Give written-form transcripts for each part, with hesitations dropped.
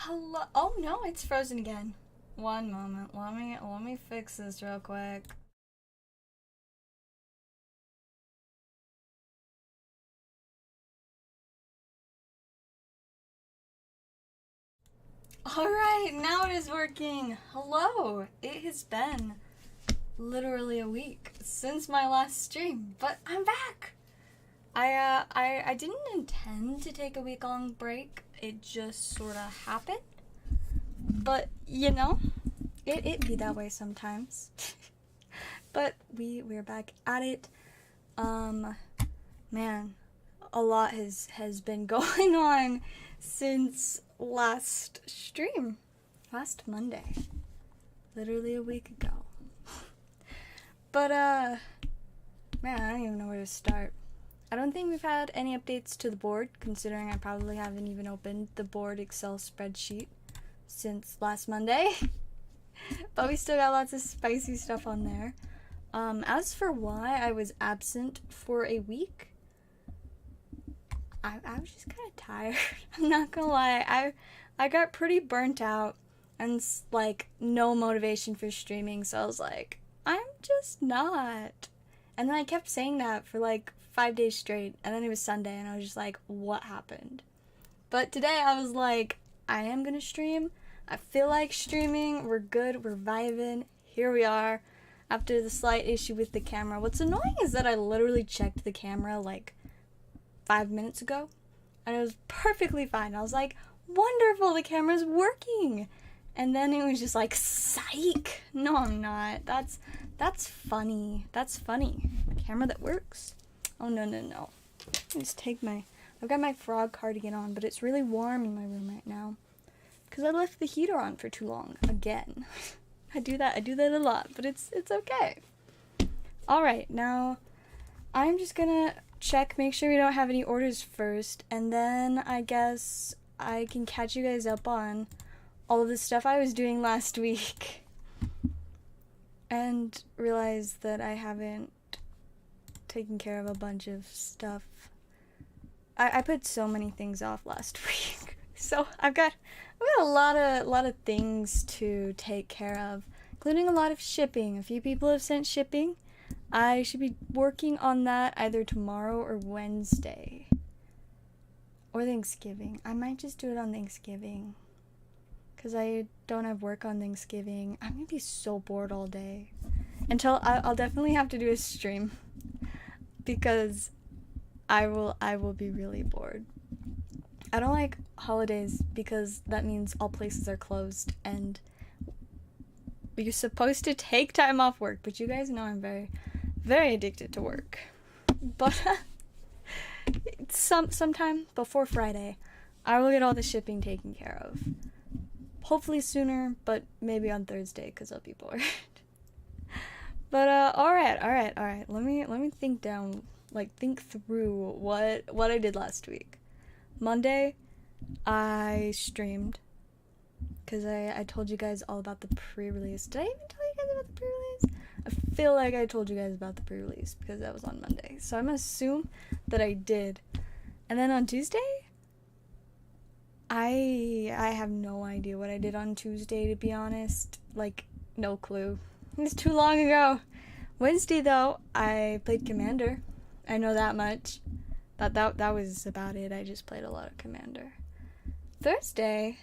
Hello. Oh no, it's frozen again. One moment. Let me fix this real quick. Alright, now it is working. Hello. It has been literally a week since my last stream, but I'm back. I didn't intend to take a week-long break. It just sort of happened. But, you know, it be that way sometimes. But we're back at it. Man, a lot has been going on since last stream. Last Monday. Literally a week ago. But, man, I don't even know where to start. I don't think we've had any updates to the board, considering I probably haven't even opened the board Excel spreadsheet since last Monday. But we still got lots of spicy stuff on there. As for why I was absent for a week, I was just kind of tired. I'm not gonna lie. I got pretty burnt out and, like, no motivation for streaming, so I was like, I'm just not. And then I kept saying that for, like, 5 days straight, and then it was Sunday, and I was just like, what happened? But today I was like, I am gonna stream. I feel like streaming. We're good. We're vibing. Here we are. After the slight issue with the camera. What's annoying is that I literally checked the camera like 5 minutes ago, and it was perfectly fine. I was like, wonderful, the camera's working. And then it was just like, psych. No, I'm not. That's funny. That's funny. A camera that works. Oh, no. Let's take I've got my frog cardigan on, but it's really warm in my room right now. Because I left the heater on for too long. Again. I do that a lot, but it's okay. Alright, now I'm just gonna check, make sure we don't have any orders first, and then I guess I can catch you guys up on all of the stuff I was doing last week. And realize that I haven't taken care of a bunch of stuff. I put so many things off last week. So I've got a lot of things to take care of, including a lot of shipping. A few people have sent shipping. I should be working on that either tomorrow or Wednesday. Or Thanksgiving. I might just do it on Thanksgiving. Because I don't have work on Thanksgiving. I'm going to be so bored all day. I'll definitely have to do a stream. Because I will be really bored. I don't like holidays because that means all places are closed and you're supposed to take time off work, but you guys know I'm very, very addicted to work. But sometime before Friday, I will get all the shipping taken care of. Hopefully sooner, but maybe on Thursday because I'll be bored. But all right. Let me think through what I did last week. Monday, I streamed, because I told you guys all about the pre-release. Did I even tell you guys about the pre-release? I feel like I told you guys about the pre-release, because that was on Monday. So I'm gonna assume that I did. And then on Tuesday, I have no idea what I did on Tuesday, to be honest. Like, no clue. It's too long ago. Wednesday, though, I played Commander. I know that much. That was about it. I just played a lot of Commander. Thursday,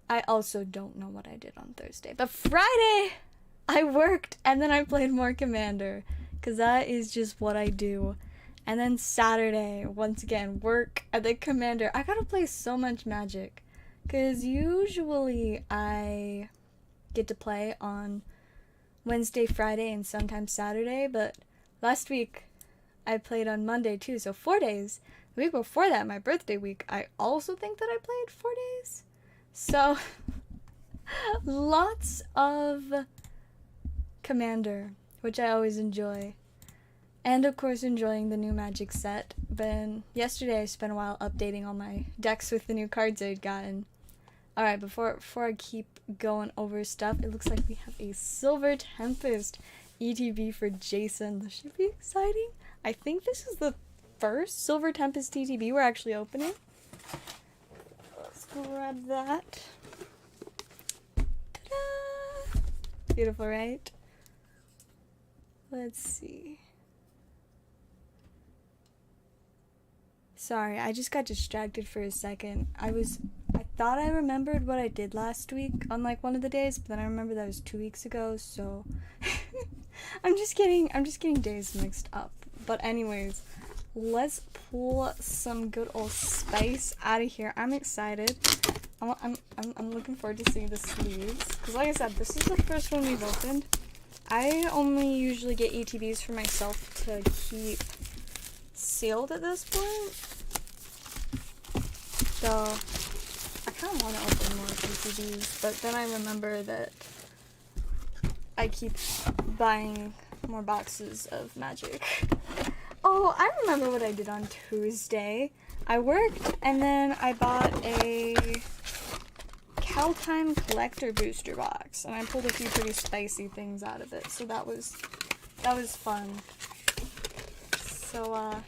I also don't know what I did on Thursday. But Friday, I worked and then I played more Commander. Because that is just what I do. And then Saturday, once again, work and then Commander. I gotta play so much Magic. Because usually I get to play on Wednesday, Friday, and sometimes Saturday. But last week, I played on Monday too, so 4 days. The week before that, my birthday week, I also think that I played 4 days. So, lots of Commander, which I always enjoy. And of course enjoying the new Magic set. But yesterday I spent a while updating all my decks with the new cards I'd gotten. Alright, before I keep going over stuff, it looks like we have a Silver Tempest ETB for Jason. This should be exciting. I think this is the first Silver Tempest ETB we're actually opening. grab that. Ta-da! Beautiful, right? Let's see. Sorry, I just got distracted for a second. I thought I remembered what I did last week on like one of the days, but then I remember that was 2 weeks ago, so I'm just getting days mixed up. But anyways, let's pull some good old spice out of here. I'm excited. I'm looking forward to seeing the sleeves, because like I said, this is the first one we've opened. I only usually get ETBs for myself to keep sealed at this point. So I kind of want to open more ETBs, but then I remember that I keep buying more boxes of magic. Oh, I remember what I did on Tuesday. I worked and then I bought a Caltime collector booster box, and I pulled a few pretty spicy things out of it, so that was fun. So oh,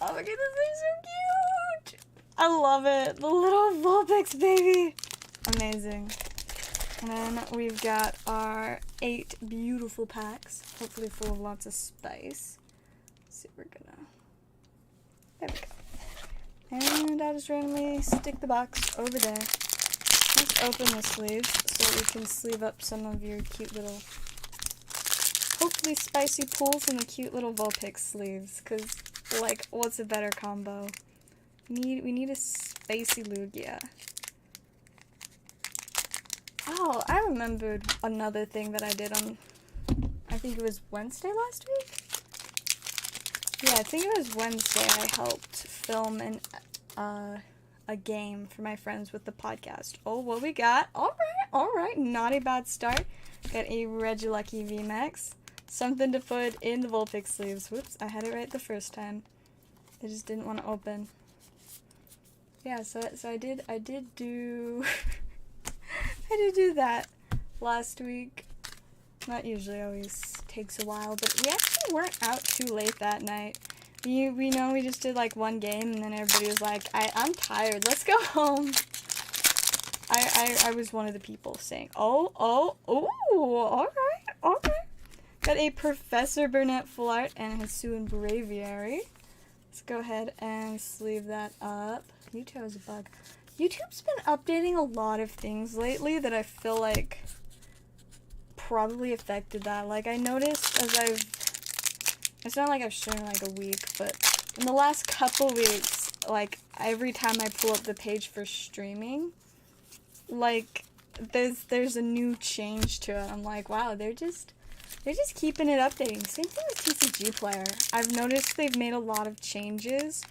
look at this, they're so cute! I love it! The little Vulpix baby! Amazing. And then we've got our 8 beautiful packs, hopefully full of lots of spice. Let's see, we're gonna... There we go. And I'll just randomly stick the box over there. Let's open the sleeves so we can sleeve up some of your cute little, hopefully spicy pools and the cute little Vulpix sleeves, because, like, what's a better combo? We need a spicy Lugia. Oh, I remembered another thing that I did on, I think it was Wednesday last week? Yeah, I think it was Wednesday. I helped film a game for my friends with the podcast. Oh, what we got? Alright, not a bad start. Got a Regilucky VMAX. Something to put in the Vulpix sleeves. Whoops, I had it right the first time. I just didn't want to open. Yeah, so I did do I did do that last week. That usually always takes a while, but we actually weren't out too late that night. We know we just did like one game, and then everybody was like, I'm tired, let's go home. I was one of the people saying, oh, alright. Got a Professor Burnett full art and a Hisuian Braviary. Let's go ahead and sleeve that up. Yugioh is a bug. YouTube's been updating a lot of things lately that I feel like probably affected that. Like, I noticed it's not like I've streamed like a week, but in the last couple weeks, like, every time I pull up the page for streaming, like, there's a new change to it. I'm like, wow, they're just keeping it updating. Same thing with TCG Player. I've noticed they've made a lot of changes,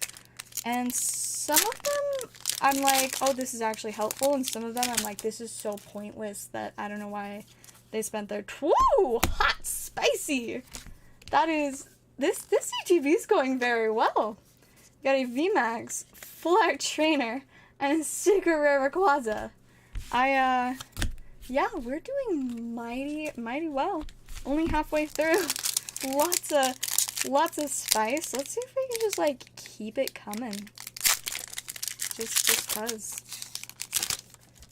and some of them I'm like, oh, this is actually helpful, and some of them I'm like, this is so pointless that I don't know why they spent their woo, hot spicy. That is this ETB is going very well. Got a VMAX, full art trainer, and a super rare Rayquaza. Yeah, we're doing mighty well. Only halfway through. Lots of spice. Let's see if we can just like keep it coming. Just cause.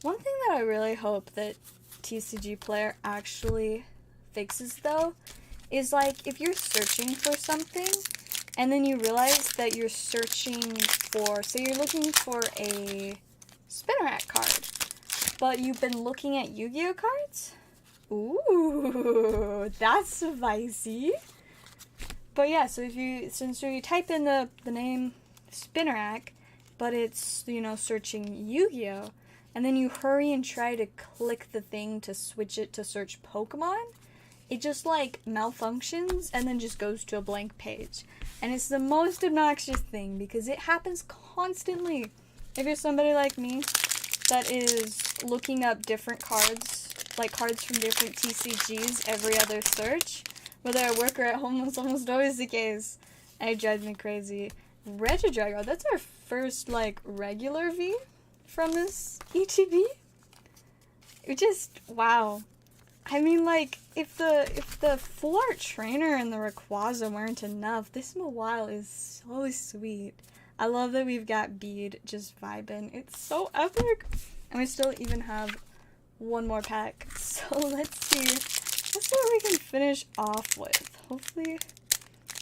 One thing that I really hope that TCG Player actually fixes though is like if you're searching for something and then you realize that you're searching for, say you're looking for a Spinnerack card, but you've been looking at Yu-Gi-Oh cards? Ooh, that's spicy. But yeah, so since you type in the name Spinnerack, but it's, you know, searching Yu-Gi-Oh, and then you hurry and try to click the thing to switch it to search Pokemon, it just, like, malfunctions and then just goes to a blank page. And it's the most obnoxious thing, because it happens constantly. If you're somebody like me that is looking up different cards, like cards from different TCGs every other search, whether at work or at home, that's almost always the case. And it drives me crazy. Regidrago, that's our first, like, regular V from this ETB. It just, wow. I mean, like, if the full art trainer and the Rayquaza weren't enough, this Mawile is so sweet. I love that we've got Bead just vibing. It's so epic. And we still even have one more pack. So let's see. Let's see what we can finish off with. Hopefully,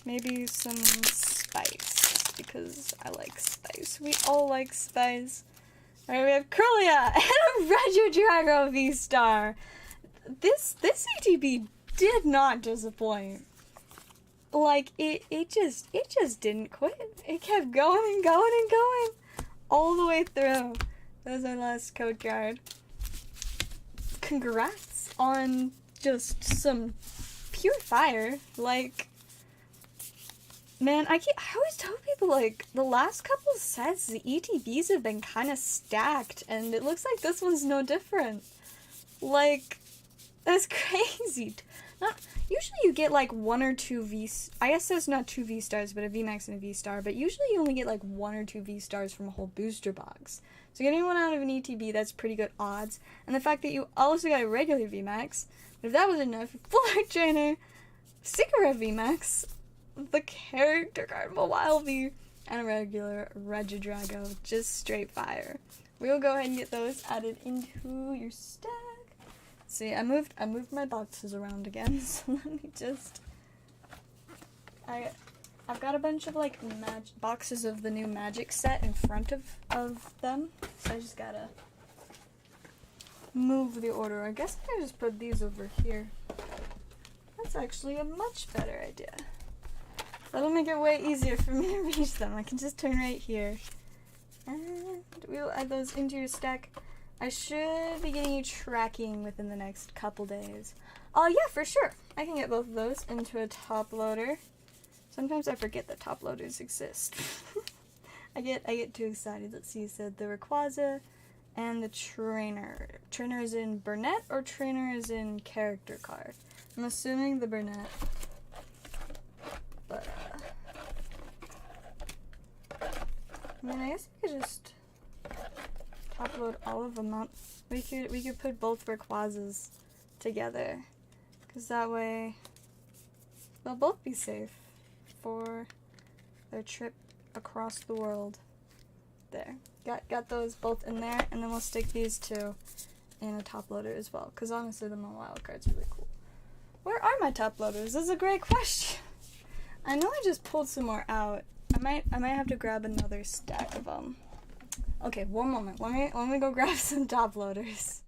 maybe some spice. Because I like spice. We all like spice. Alright, we have Curlia and a Regidrago V-Star. This ETB did not disappoint. Like, it just didn't quit. It kept going and going and going all the way through. That was our last code card. Congrats on just some pure fire. Like, man, I always tell people, like, the last couple sets, the ETBs have been kind of stacked, and it looks like this one's no different. Like, that's crazy. Usually you get like one or two I guess there's not two V-Stars, but a VMAX and a V-Star, but usually you only get like one or two V-Stars from a whole booster box. So getting one out of an ETB, that's pretty good odds. And the fact that you also got a regular VMAX, but if that was enough, full art trainer, Secret VMAX, the character card, Mobile V, and a regular Regidrago, just straight fire. We'll go ahead and get those added into your stack. See, I moved my boxes around again, so let me just... I've got a bunch of, like, boxes of the new Magic set in front of them, so I just gotta move the order. I guess I can just put these over here. That's actually a much better idea. That'll make it way easier for me to reach them. I can just turn right here. And we'll add those into your stack. I should be getting you tracking within the next couple days. Oh yeah, for sure. I can get both of those into a top loader. Sometimes I forget that top loaders exist. I get too excited. Let's see, you said the Rayquaza and the Trainer. Trainer is in Burnett or Trainer is in character card? I'm assuming the Burnett. But I mean, I guess I could just upload all of them up. We could put both Rayquazas together, because that way they'll both be safe for their trip across the world. There, got those both in there, and then we'll stick these two in a top loader as well, because honestly the wild card's really cool. Where are my top loaders? This is a great question. I know I just pulled some more out. I might have to grab another stack of them. Okay, one moment. Let me go grab some top loaders.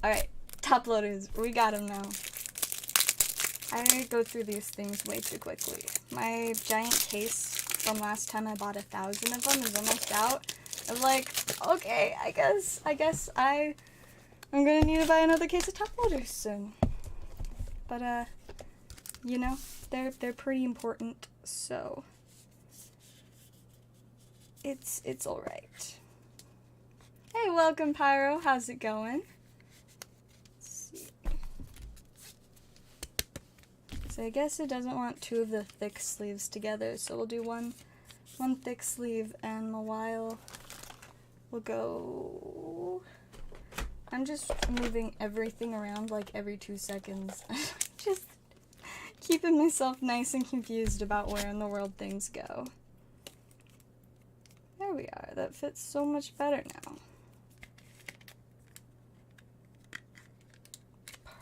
Alright, top loaders. We got them now. I go through these things way too quickly. My giant case from last time I bought 1,000 of them is almost out. I'm like, okay, I guess I'm gonna need to buy another case of top loaders soon. But you know, they're pretty important, so it's alright. Hey, welcome Pyro, how's it going? Let's see. So I guess it doesn't want two of the thick sleeves together, so we'll do one thick sleeve, and Mawile will go... I'm just moving everything around like every 2 seconds. Just keeping myself nice and confused about where in the world things go. There we are. That fits so much better now.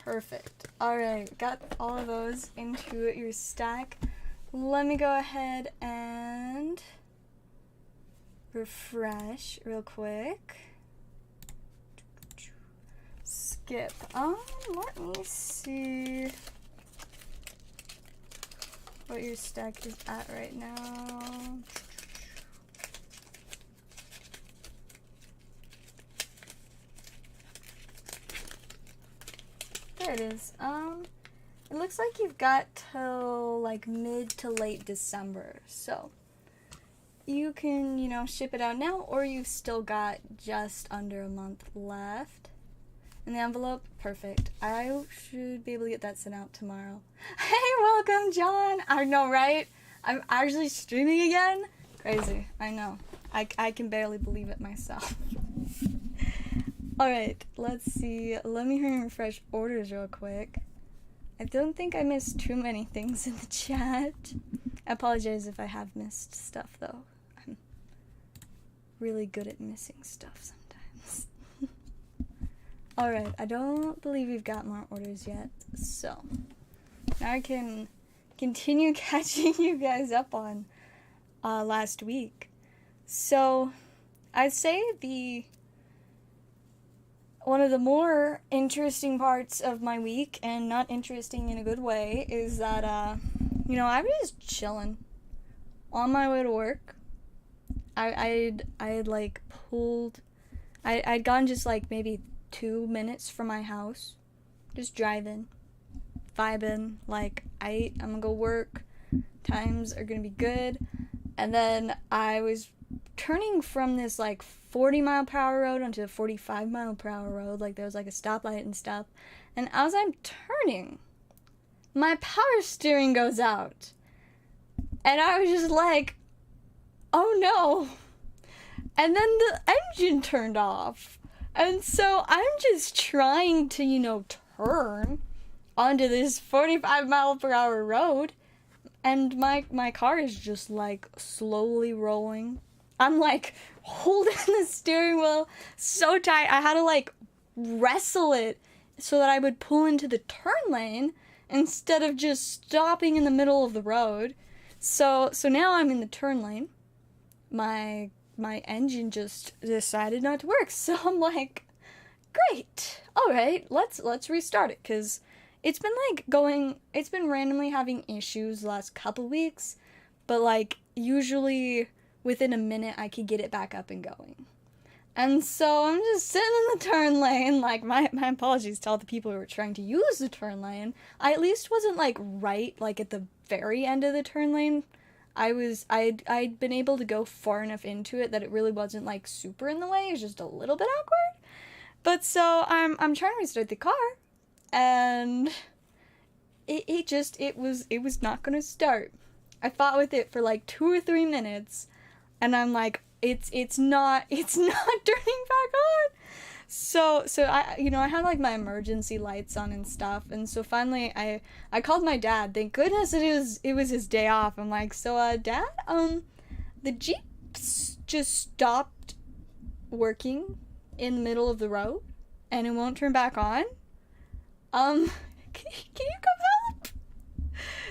Perfect. Alright, got all of those into your stack. Let me go ahead and refresh real quick. Skip. Let me see what your stack is at right now. There it is. It looks like you've got till like mid to late December, so you can, you know, ship it out now, or you've still got just under a month left in the envelope. Perfect. I should be able to get that sent out tomorrow. Hey, welcome, John. I know, right? I'm actually streaming again. Crazy. I know. I can barely believe it myself. Alright, let's see. Let me refresh orders real quick. I don't think I missed too many things in the chat. I apologize if I have missed stuff, though. I'm really good at missing stuff sometimes. Alright, I don't believe we've got more orders yet, so now I can continue catching you guys up on last week. So, I'd say one of the more interesting parts of my week, and not interesting in a good way, is that, I was just chilling on my way to work. I'd gone just, like, maybe 2 minutes from my house, just driving, vibing, like, I'm gonna go work, times are gonna be good, and then I was turning from this, like, 40-mile-per-hour road onto a 45-mile-per-hour road, like, there was, like, a stoplight and stuff, and as I'm turning, my power steering goes out, and I was just like, oh no, and then the engine turned off, and so I'm just trying to, turn onto this 45-mile-per-hour road, and my car is just, like, slowly rolling. I'm, like, holding the steering wheel so tight. I had to, like, wrestle it so that I would pull into the turn lane instead of just stopping in the middle of the road. So now I'm in the turn lane. My engine just decided not to work. So I'm like, great. All right, let's restart it, because it's been randomly having issues the last couple weeks, but, like, usually within a minute I could get it back up and going. And so I'm just sitting in the turn lane, like, my apologies to all the people who were trying to use the turn lane. I at least wasn't, like, right, like, at the very end of the turn lane. I'd been able to go far enough into it that it really wasn't, like, super in the way. It was just a little bit awkward. But so I'm trying to restart the car, and it was not gonna start. I fought with it for, like, 2 or 3 minutes, and I'm like, it's not turning back on. So I had, like, my emergency lights on and stuff, and so finally I called my dad. Thank goodness it was his day off. I'm like, so Dad, the Jeep just stopped working in the middle of the road, and it won't turn back on. Can you come help?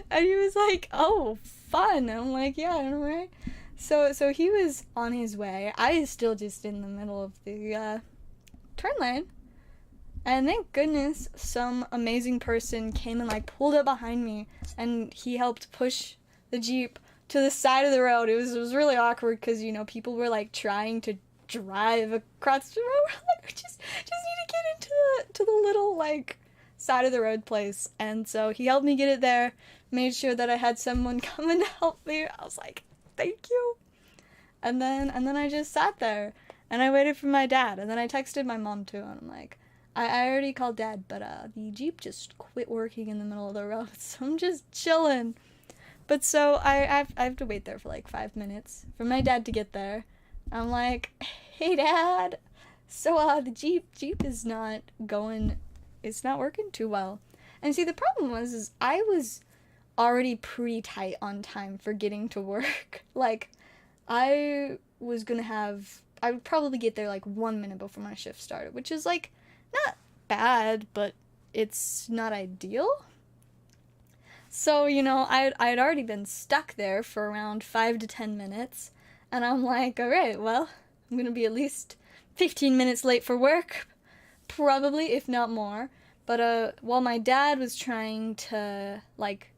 And he was like, oh, fun. And I'm like, yeah, I don't know, right? So he was on his way. I was still just in the middle of the turn lane. And thank goodness some amazing person came and, like, pulled up behind me, and he helped push the Jeep to the side of the road. It was really awkward because, people were, like, trying to drive across the road. Like, just need to get into the little, like, side of the road place. And so he helped me get it there, made sure that I had someone come and help me. I was like, thank you. And then I just sat there and I waited for my dad, and then I texted my mom too, and I'm like, I already called Dad, but the Jeep just quit working in the middle of the road, so I'm just chilling. But so I have to wait there for, like, 5 minutes for my dad to get there. I'm like, hey Dad, so the Jeep is not going, it's not working too well. And see, the problem is I was already pretty tight on time for getting to work. Like, I would probably get there, like, 1 minute before my shift started, which is, like, not bad, but it's not ideal. So, I'd already been stuck there for around 5 to 10 minutes, and I'm like, alright, well, I'm gonna be at least 15 minutes late for work, probably, if not more. But, while my dad was trying to, like,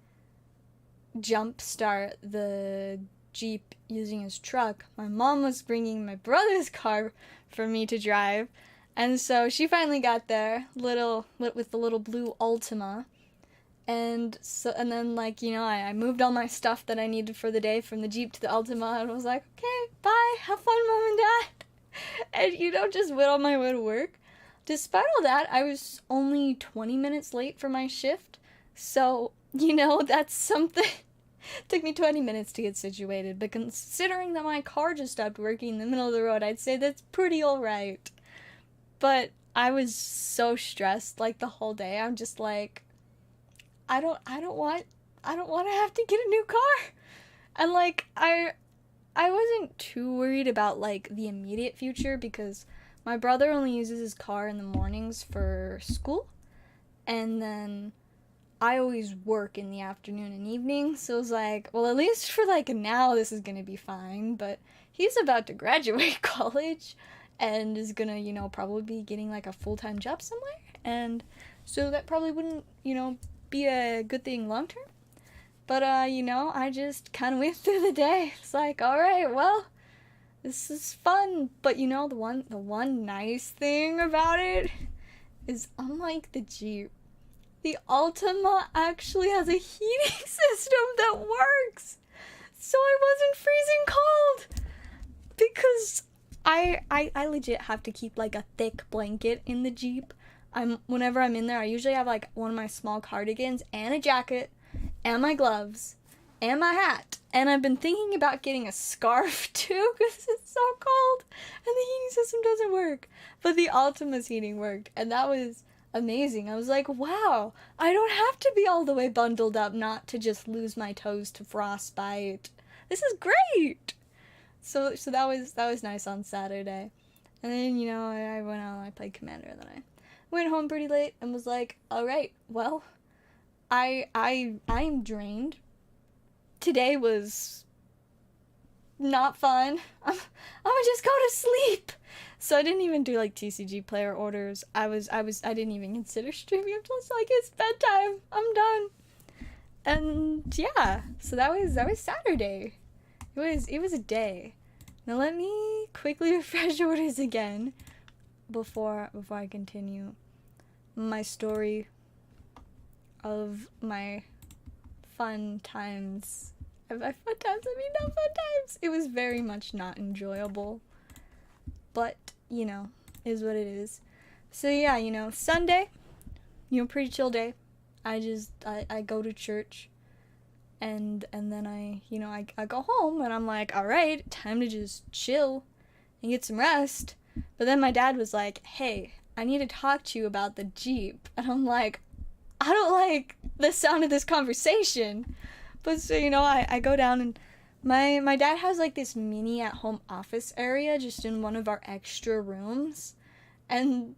jump start the Jeep using his truck, my mom was bringing my brother's car for me to drive. And so she finally got there, with the little blue Altima, and then, like, I moved all my stuff that I needed for the day from the Jeep to the Altima, and I was like, okay, bye, have fun, Mom and Dad, and, just went on my way to work. Despite all that, I was only 20 minutes late for my shift, so, that's something, Took me 20 minutes to get situated, but considering that my car just stopped working in the middle of the road, I'd say that's pretty alright. But I was so stressed, like, the whole day. I'm just like, I don't want to have to get a new car. And, like, I wasn't too worried about, like, the immediate future, because my brother only uses his car in the mornings for school, and then I always work in the afternoon and evening, so it was like, well, at least for, like, now this is gonna be fine, but he's about to graduate college, and is gonna, you know, probably be getting, like, a full-time job somewhere, and so that probably wouldn't, you know, be a good thing long-term. But, you know, I just kind of went through the day. It's like, alright, well, this is fun, but, you know, the one nice thing about it is, unlike the Jeep, the Ultima actually has a heating system that works, so I wasn't freezing cold, because I legit have to keep, like, a thick blanket in the Jeep. Whenever I'm in there, I usually have, like, one of my small cardigans, and a jacket, and my gloves, and my hat, and I've been thinking about getting a scarf, too, because it's so cold, and the heating system doesn't work, but the Ultima's heating worked, and that was amazing. I was like, wow, I don't have to be all the way bundled up not to just lose my toes to frostbite. This is great! So that was nice on Saturday. And then, you know, I went out and I played Commander, and then I went home pretty late and was like, alright, well, I'm drained. Today was not fun. I'm gonna just go to sleep. So I didn't even do, like, TCG player orders. I didn't even consider streaming. I'm just like, it's bedtime. I'm done. And yeah, so that was Saturday. It was a day. Now let me quickly refresh orders again before I continue my story of my fun times. By fun times, I mean not fun times. It was very much not enjoyable. But, you know, is what it is. So yeah, you know, Sunday, you know, pretty chill day. I go to church, and then I go home, and I'm like, alright, time to just chill and get some rest. But then my dad was like, hey, I need to talk to you about the Jeep. And I'm like, I don't like the sound of this conversation. But so, you know, I go down, and my dad has, like, this mini at-home office area just in one of our extra rooms. And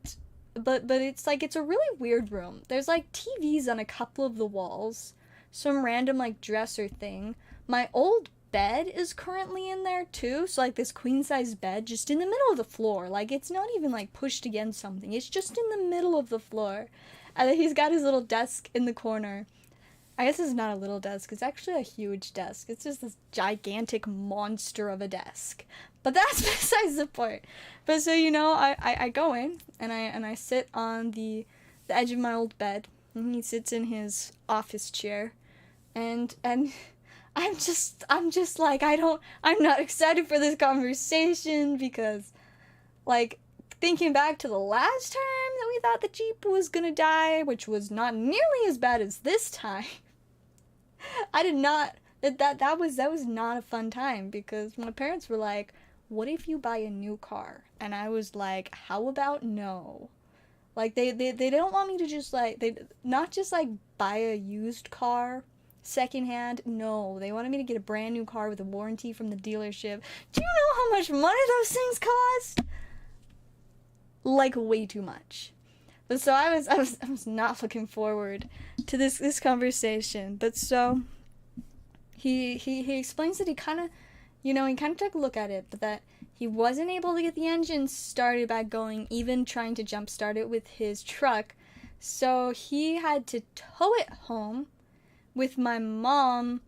but it's like, it's a really weird room. There's, like, TVs on a couple of the walls, some random, like, dresser thing. My old bed is currently in there too, so, like, this queen-size bed just in the middle of the floor. Like, it's not even, like, pushed against something. It's just in the middle of the floor. And then he's got his little desk in the corner. I guess it's not a little desk. It's actually a huge desk. It's just this gigantic monster of a desk. But that's besides the point. But so, you know, I go in, and I sit on the edge of my old bed, and he sits in his office chair, and I'm just like, I'm not excited for this conversation, because, like, thinking back to the last time that we thought the Jeep was gonna die, which was not nearly as bad as this time, I did not, that was not a fun time, because my parents were like, what if you buy a new car? And I was like, how about no? Like, they don't want me to just, like, not just, like, buy a used car secondhand. No, they wanted me to get a brand new car with a warranty from the dealership. Do you know how much money those things cost? Like, way too much. But so I was not looking forward to this conversation. But so he explains that he kind of took a look at it, but that he wasn't able to get the engine started back going, even trying to jump start it with his truck. So he had to tow it home with my mom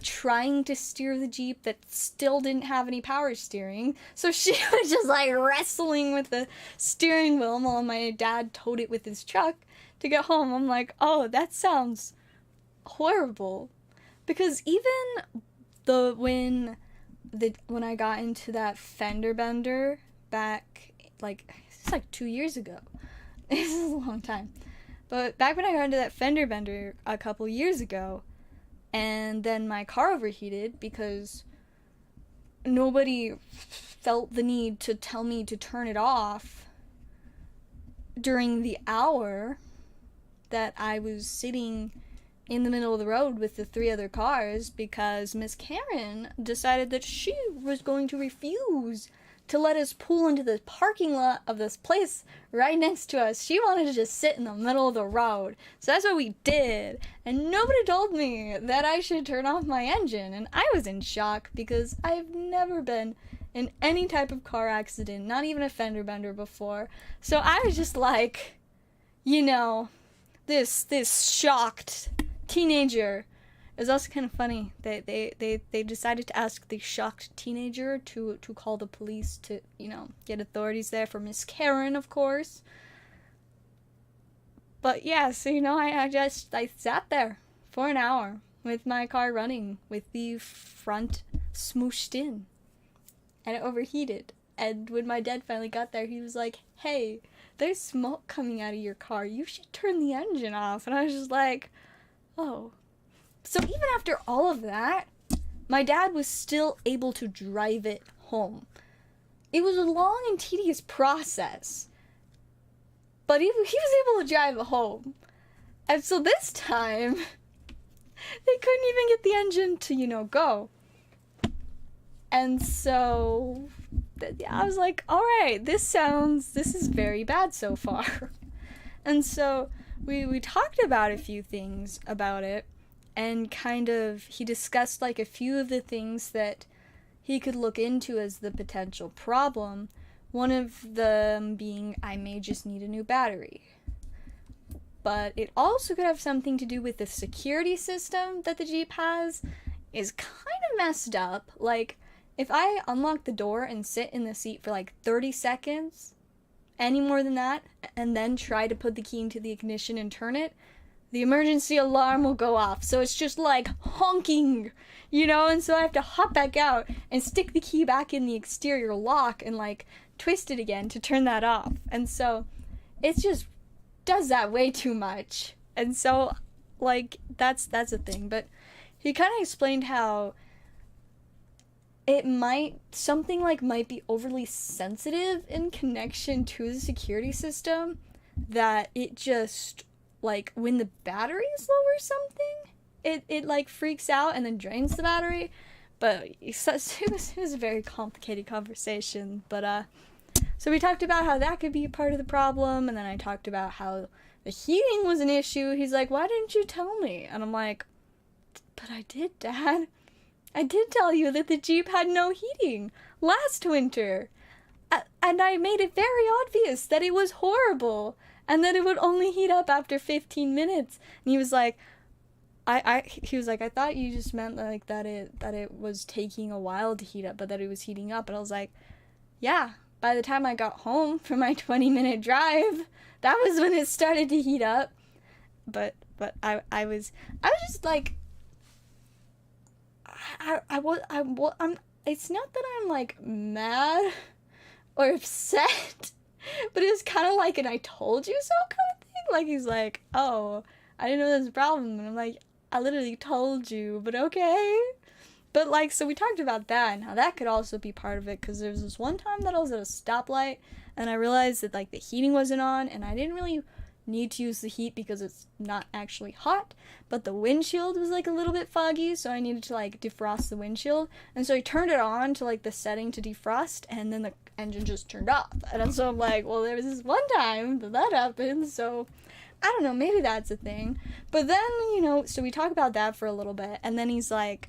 trying to steer the Jeep that still didn't have any power steering. So she was just, like, wrestling with the steering wheel while my dad towed it with his truck to get home. I'm like, oh, that sounds horrible. Because even when I got into that fender bender back, like, it's like 2 years ago. This is a long time. But back when I got into that fender bender a couple years ago, And then my car overheated because nobody felt the need to tell me to turn it off during the hour that I was sitting in the middle of the road with the 3 other cars, because Miss Karen decided that she was going to refuse to let us pull into the parking lot of this place right next to us. She wanted to just sit in the middle of the road. So that's what we did. And nobody told me that I should turn off my engine. And I was in shock because I've never been in any type of car accident, not even a fender bender before. So I was just like, you know, this shocked teenager. It was also kind of funny. They decided to ask the shocked teenager to call the police to, you know, get authorities there for Miss Karen, of course. But yeah, so, you know, I sat there for an hour with my car running with the front smooshed in, and it overheated. And when my dad finally got there, he was like, "Hey, there's smoke coming out of your car. You should turn the engine off." And I was just like, oh. So even after all of that, my dad was still able to drive it home. It was a long and tedious process, but he was able to drive it home. And so this time, they couldn't even get the engine to, you know, go. And so I was like, all right, this is very bad so far. And so we talked about a few things about it, and kind of, he discussed like a few of the things that he could look into as the potential problem. One of them being, I may just need a new battery. But it also could have something to do with the security system that the Jeep has is kind of messed up. Like, if I unlock the door and sit in the seat for like 30 seconds, any more than that, and then try to put the key into the ignition and turn it, the emergency alarm will go off. So it's just like honking, you know? And so I have to hop back out and stick the key back in the exterior lock and like twist it again to turn that off. And so it just does that way too much. And so like that's a thing. But he kind of explained how it might be overly sensitive in connection to the security system, that it just, like, when the battery is low or something, it like freaks out and then drains the battery. But it was a very complicated conversation. But so we talked about how that could be a part of the problem, and then I talked about how the heating was an issue. He's like, "Why didn't you tell me?" And I'm like, "But I did, Dad. I did tell you that the Jeep had no heating last winter. And I made it very obvious that it was horrible and that it would only heat up after 15 minutes. And he was like, I thought you just meant like that it was taking a while to heat up, but that it was heating up. And I was like, yeah, by the time I got home from my 20-minute drive, that was when it started to heat up. But I was just like, it's not that I'm like mad or upset, but it's kind of like an I told you so kind of thing. Like, he's like, "Oh, I didn't know there was a problem." And I'm like, "I literally told you, but okay." But like, so we talked about that and how that could also be part of it, because there was this one time that I was at a stoplight and I realized that like the heating wasn't on, and I didn't really need to use the heat because it's not actually hot, but the windshield was like a little bit foggy, so I needed to like defrost the windshield. And so I turned it on to like the setting to defrost, and then the engine just turned off. And so I'm like, well, there was this one time that happened, so I don't know, maybe that's a thing. But then, you know, so we talk about that for a little bit, and then he's like,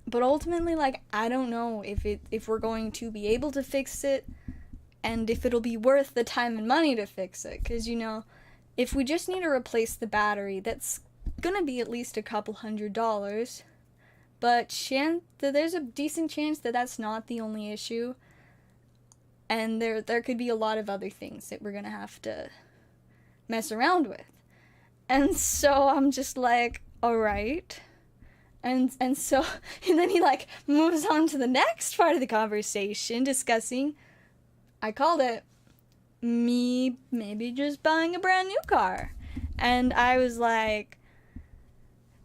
but ultimately, like, I don't know if we're going to be able to fix it, and if it'll be worth the time and money to fix it. Because, you know, if we just need to replace the battery, that's gonna be at least $200. But there's a decent chance that that's not the only issue. And there could be a lot of other things that we're gonna have to mess around with. And so I'm just like, alright. And so, and then he like moves on to the next part of the conversation, discussing, I called it, me maybe just buying a brand new car. And I was like,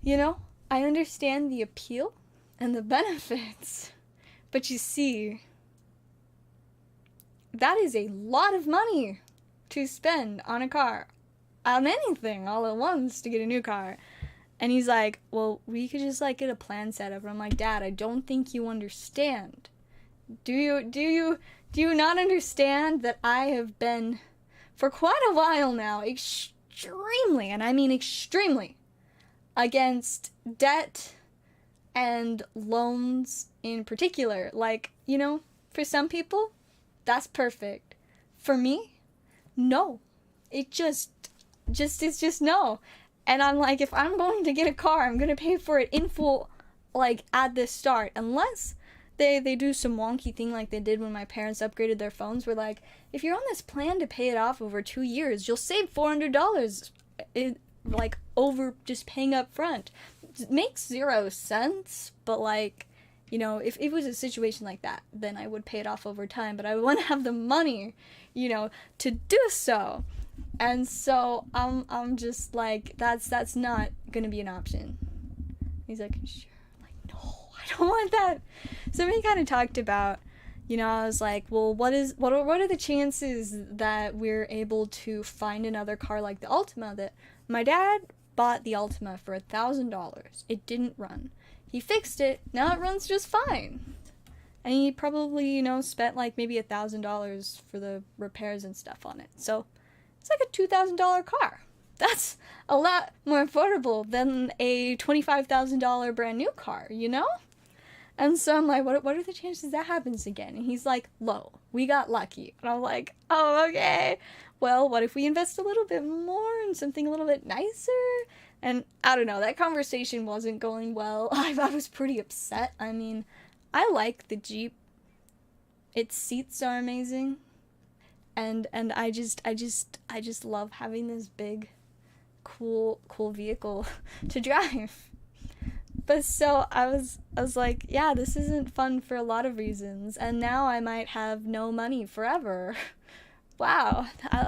you know, I understand the appeal and the benefits, but you see, that is a lot of money to spend on a car, on anything all at once to get a new car. And he's like, well, we could just like get a plan set up. And I'm like, Dad, I don't think you understand. Do you not understand that I have been, for quite a while now, extremely, and I mean extremely, against debt and loans in particular. Like, you know, for some people, that's perfect. For me, no. It's just no. And I'm like, if I'm going to get a car, I'm going to pay for it in full, like, at the start. Unless they do some wonky thing like they did when my parents upgraded their phones. Where, like, if you're on this plan to pay it off over 2 years, you'll save $400, like, over just paying up front. It makes zero sense, but, like, you know, if it was a situation like that, then I would pay it off over time. But I would want to have the money, you know, to do so. And so I'm just like, that's not gonna be an option. He's like, sure. I'm like, no, I don't want that. So we kind of talked about, you know, I was like, well, what are the chances that we're able to find another car like the Altima? That my dad bought the Altima for $1,000. It didn't run. He fixed it. Now it runs just fine. And he probably, you know, spent like maybe $1,000 for the repairs and stuff on it. So it's like a $2,000 car. That's a lot more affordable than a $25,000 brand new car, you know? And so I'm like, what are the chances that happens again? And he's like, low. We got lucky. And I'm like, oh, okay. Well, what if we invest a little bit more in something a little bit nicer? And I don't know, that conversation wasn't going well. I was pretty upset. I mean, I like the Jeep. Its seats are amazing. And I just love having this big, cool vehicle to drive. But so I was like, yeah, this isn't fun for a lot of reasons, and now I might have no money forever. Wow, I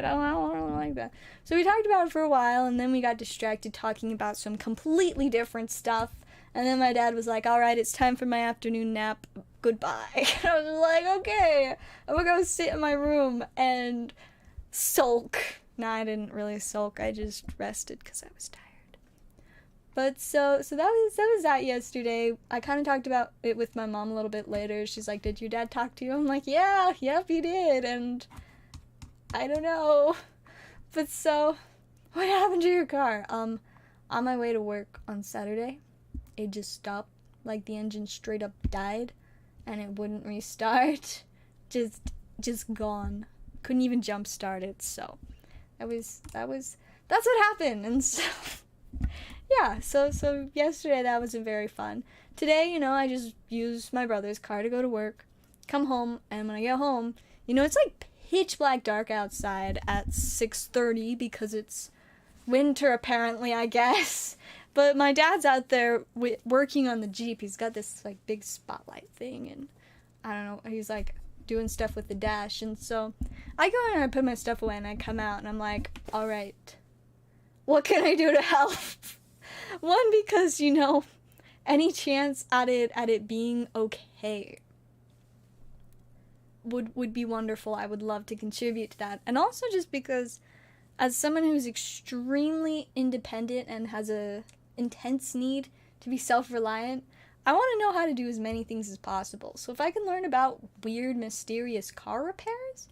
don't like that. So we talked about it for a while, and then we got distracted talking about some completely different stuff. And then my dad was like, all right, it's time for my afternoon nap. Goodbye. And I was like, okay, I'm gonna go sit in my room and sulk. Nah, I didn't really sulk. I just rested because I was tired. But so that was that yesterday. I kind of talked about it with my mom a little bit later. She's like, did your dad talk to you? I'm like, yeah, yep, he did. And I don't know. But so, what happened to your car? On my way to work on Saturday, it just stopped. Like the engine straight up died. And it wouldn't restart. Just gone. Couldn't even jump start it. So that's what happened. And so yeah, so yesterday that wasn't very fun. Today, you know, I just used my brother's car to go to work, come home, and when I get home, you know, it's like pitch black dark outside at 6:30 because it's winter apparently, I guess. But my dad's out there working on the Jeep. He's got this, like, big spotlight thing, and I don't know, he's, like, doing stuff with the dash. And so I go in and I put my stuff away, and I come out, and I'm like, all right, what can I do to help? One, because, you know, any chance at it being okay would be wonderful. I would love to contribute to that. And also just because, as someone who's extremely independent and has a intense need to be self-reliant, I want to know how to do as many things as possible. So if I can learn about weird, mysterious car repairs,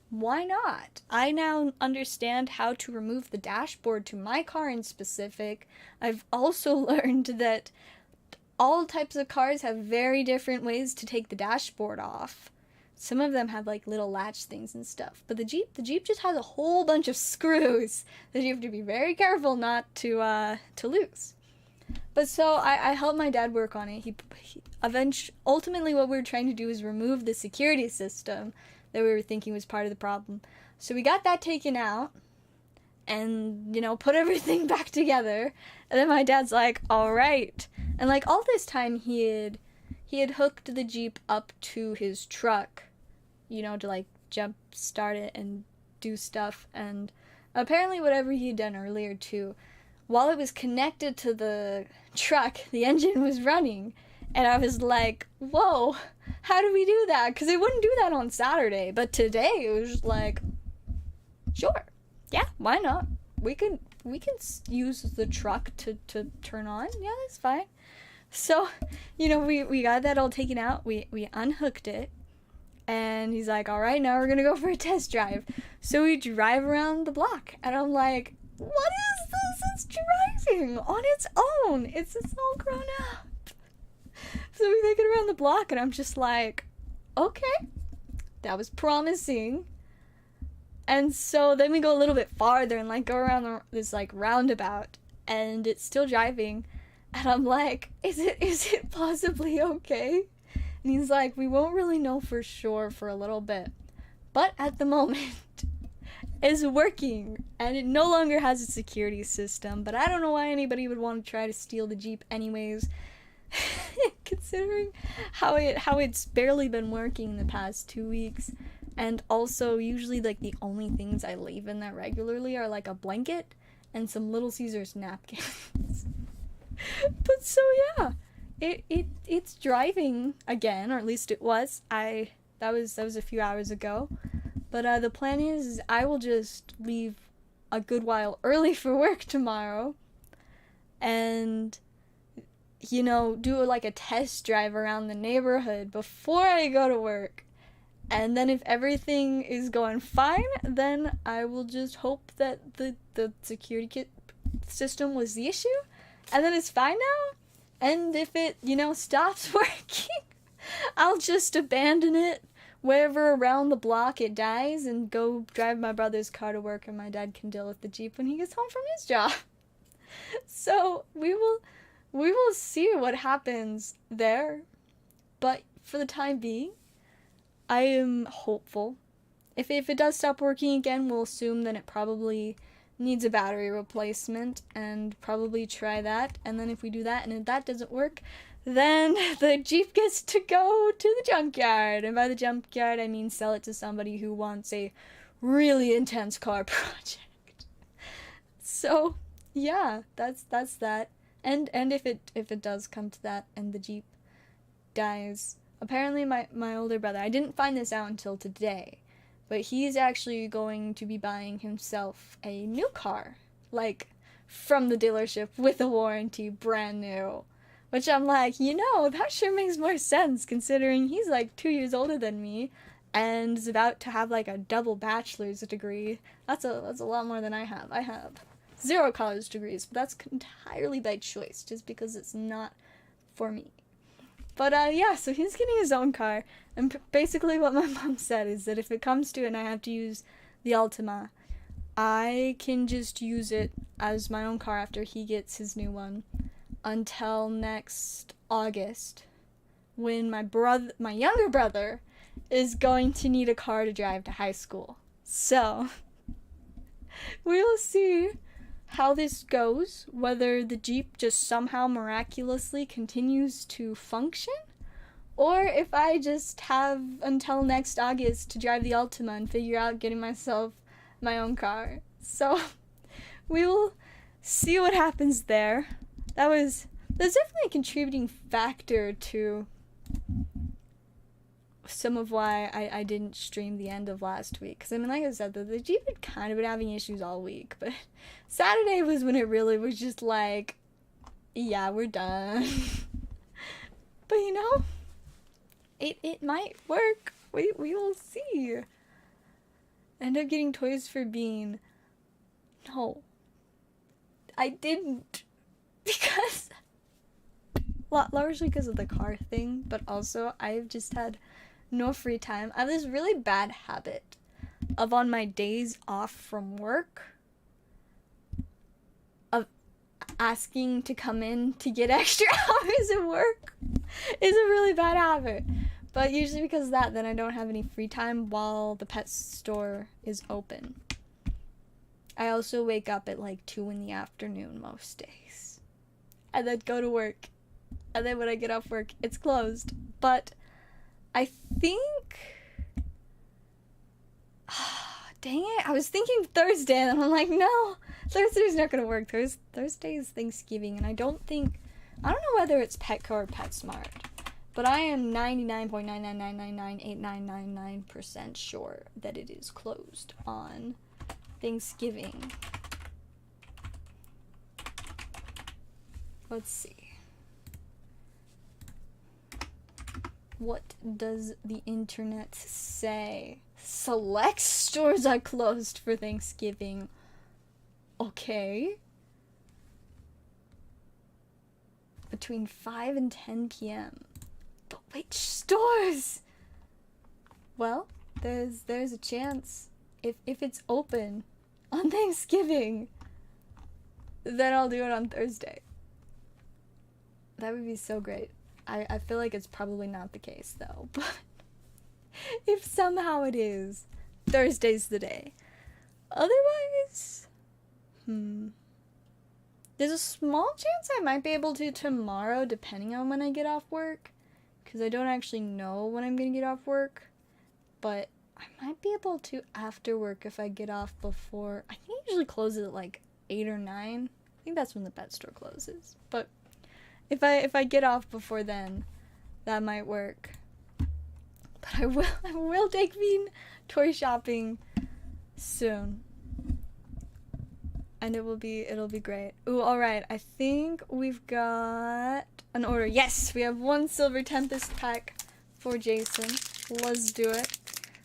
why not? I now understand how to remove the dashboard to my car in specific. I've also learned that all types of cars have very different ways to take the dashboard off. Some of them have like little latch things and stuff, but the Jeep just has a whole bunch of screws that you have to be very careful not to lose. But so I helped my dad work on it. He ultimately what we were trying to do is remove the security system that we were thinking was part of the problem. So we got that taken out and, you know, put everything back together. And then my dad's like, all right. And like all this time he had hooked the Jeep up to his truck, you know, to like jump start it and do stuff. And apparently whatever he had done earlier too while it was connected to the truck, the engine was running. And I was like, whoa, how do we do that? Because they wouldn't do that on Saturday. But today it was just like, sure, yeah, why not? We can use the truck to turn on. Yeah, that's fine. So, you know, we got that all taken out. We unhooked it. And he's like, all right, now we're going to go for a test drive. So we drive around the block. And I'm like, what is this? It's driving on its own. It's all grown up. So we take it around the block, and I'm just like, okay, that was promising. And so then we go a little bit farther and, like, go around this, like, roundabout, and it's still driving. And I'm like, is it possibly okay? And he's like, we won't really know for sure for a little bit. But at the moment, it's working. And it no longer has a security system. But I don't know why anybody would want to try to steal the Jeep anyways. Considering how it's barely been working the past 2 weeks, and also usually like the only things I leave in there regularly are like a blanket and some Little Caesars napkins. But so yeah, it's driving again, or at least it was. That was a few hours ago. But the plan is I will just leave a good while early for work tomorrow, and you know, do like a test drive around the neighborhood before I go to work. And then if everything is going fine, then I will just hope that the security system was the issue. And then it's fine now. And if it, you know, stops working, I'll just abandon it wherever around the block it dies and go drive my brother's car to work, and my dad can deal with the Jeep when he gets home from his job. So we will see what happens there, but for the time being, I am hopeful. If it does stop working again, we'll assume that it probably needs a battery replacement, and probably try that, and then if we do that, and if that doesn't work, then the Jeep gets to go to the junkyard, and by the junkyard, I mean sell it to somebody who wants a really intense car project. So, yeah, that's that. And if it does come to that and the Jeep dies, apparently my older brother, I didn't find this out until today, but he's actually going to be buying himself a new car, like from the dealership with a warranty, brand new. Which I'm like, you know, that sure makes more sense considering he's like 2 years older than me and is about to have like a double bachelor's degree. That's a lot more than I have. I have 0 college degrees, but that's entirely by choice, just because it's not for me. But yeah, so he's getting his own car, and basically what my mom said is that if it comes to it and I have to use the Altima, I can just use it as my own car after he gets his new one until next August, when my younger brother is going to need a car to drive to high school. So we will see how this goes, whether the Jeep just somehow miraculously continues to function, or if I just have until next August to drive the Altima and figure out getting myself my own car. So we will see what happens there. That's definitely a contributing factor to some of why I didn't stream the end of last week. Because, I mean, like I said, the Jeep had kind of been having issues all week. But Saturday was when it really was just like, yeah, we're done. But, you know, it might work. We will see. End up getting toys for Bean. No. I didn't. Because, largely because of the car thing, but also I've just had no free time. I have this really bad habit of, on my days off from work, of asking to come in to get extra hours of work. It's a really bad habit. But usually because of that, then I don't have any free time while the pet store is open. I also wake up at like 2 in the afternoon most days. And then go to work. And then when I get off work, it's closed. But I think... dang it, I was thinking Thursday, and I'm like, no, Thursday's not gonna work. Thursday is Thanksgiving, and I don't know whether it's Petco or PetSmart, but I am 99.999998999% sure that it is closed on Thanksgiving. Let's see. What does the internet say? Select stores are closed for Thanksgiving. Okay. Between 5 and 10 p.m. But which stores? Well, there's a chance. If it's open on Thanksgiving, then I'll do it on Thursday. That would be so great. I feel like it's probably not the case, though. But if somehow it is, Thursday's the day. Otherwise, there's a small chance I might be able to tomorrow, depending on when I get off work. Because I don't actually know when I'm going to get off work. But I might be able to after work if I get off before. I think it usually closes at like 8 or 9. I think that's when the pet store closes. But if I get off before then, that might work. But I will take me toy shopping soon. And it'll be great. Ooh, alright, I think we've got an order. Yes, we have one Silver Tempest pack for Jason. Let's do it.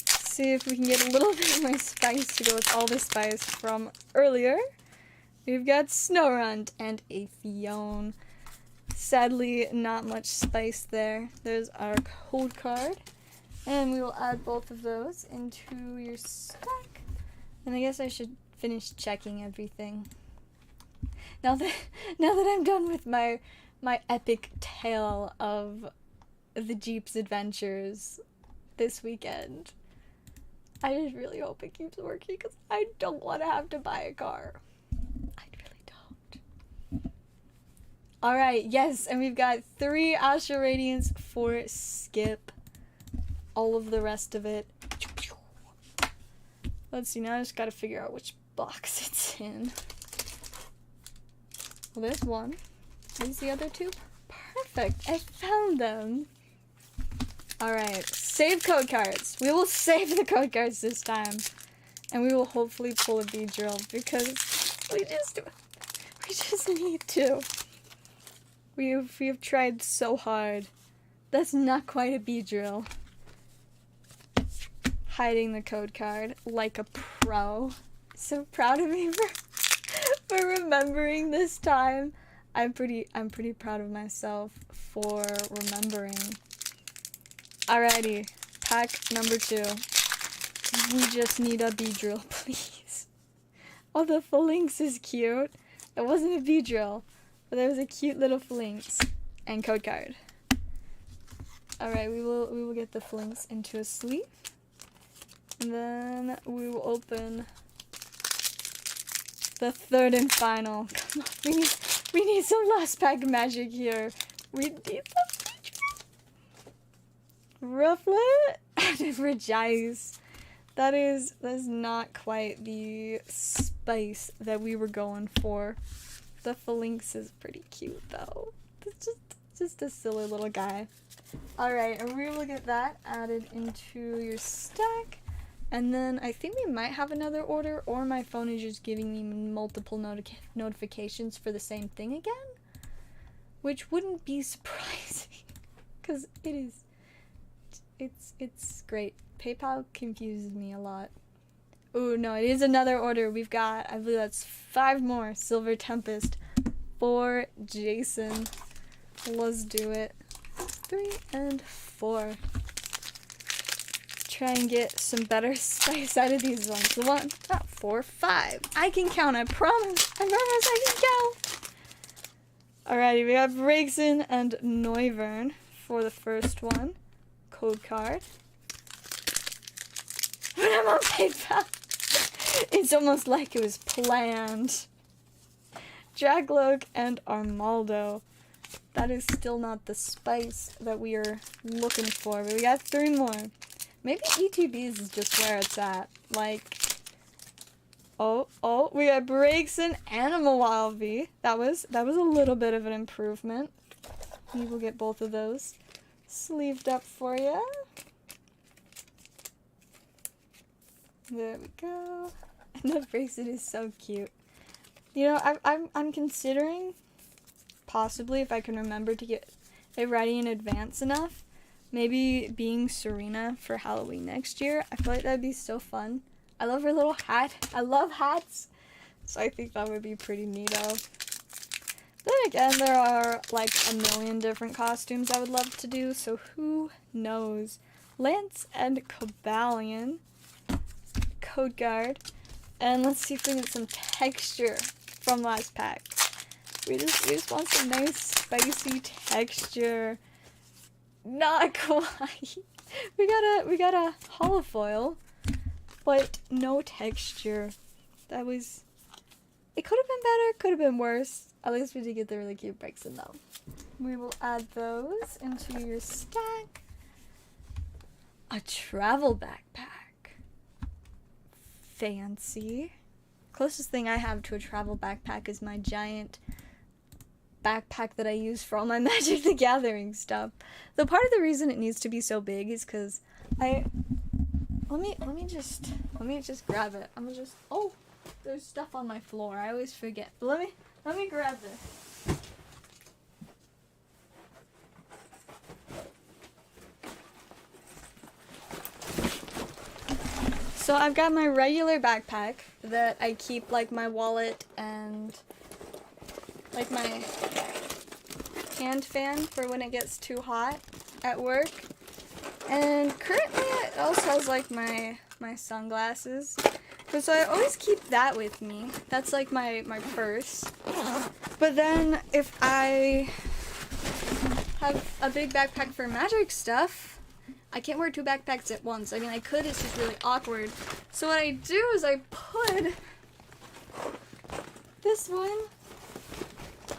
See if we can get a little bit more spice to go with all the spice from earlier. We've got Snorunt and Afione. Sadly, not much spice there. There's our code card. And we will add both of those into your stack. And I guess I should finish checking everything. Now that I'm done with my epic tale of the Jeep's adventures this weekend, I just really hope it keeps working because I don't want to have to buy a car. I really don't. Alright, yes, and we've got 3 Astral Radiance for Skip. All of the rest of it. Let's see, now I just gotta figure out which box it's in. Well, there's one. Where's the other 2? Perfect, I found them. Alright, save code cards. We will save the code cards this time. And we will hopefully pull a Beedrill because we just need to. We have tried so hard. That's not quite a Beedrill. Hiding the code card like a pro. So proud of me for remembering this time. I'm pretty proud of myself for remembering. Alrighty, pack number 2. We just need a Beedrill, please. Oh, the Phalanx is cute. It wasn't a Beedrill, but there was a cute little Phalanx and code card. Alright, we will get the Phalanx into a sleeve. And then we will open the 3rd and final. Come on, we need some last pack magic here. We need some Rufflet and Regice. That's not quite the spice that we were going for. The Phalanx is pretty cute though. It's just a silly little guy. Alright, and we will get that added into your stack. And then I think we might have another order, or my phone is just giving me multiple notifications for the same thing again. Which wouldn't be surprising, because it's great. PayPal confuses me a lot. Ooh, no, it is another order. We've got, I believe that's 5 more Silver Tempest for Jason. Let's do it. 3 and 4. Try and get some better spice out of these ones. The 1, 4, 5. I can count, I promise. I promise I can count. Alrighty, we have Braixen and Noivern for the first one. Code card. When I'm on PayPal, it's almost like it was planned. Dragloak and Armaldo. That is still not the spice that we are looking for, but we got 3 more. Maybe ETBs is just where it's at. Like, Oh, we got Breaks and Animal Wildby. That was a little bit of an improvement. We will get both of those sleeved up for you. There we go. And the bracelet is so cute. You know, I'm considering possibly, if I can remember to get it ready in advance enough, maybe being Serena for Halloween next year. I feel like that'd be so fun. I love her little hat. I love hats. So I think that would be pretty neato. Then again, there are like a million different costumes I would love to do, so who knows? Lance and Cobalion. Code Guard. And let's see if we get some texture from last pack. We just want some nice spicy texture. Not quite. We got a holofoil, but no texture. That was, it could have been better, could have been worse. At least we did get the really cute breaks in though. We will add those into your stack. A travel backpack. Fancy. Closest thing I have to a travel backpack is my giant backpack that I use for all my Magic the Gathering stuff. Though part of the reason it needs to be so big is because let me just grab it. I'm just, oh, there's stuff on my floor. I always forget. But let me grab this. So I've got my regular backpack that I keep like my wallet and like my hand fan for when it gets too hot at work. And currently it also has like my sunglasses. So I always keep that with me. That's like my purse. But then if I have a big backpack for Magic stuff, I can't wear two backpacks at once. I mean, I could, it's just really awkward. So what I do is I put this one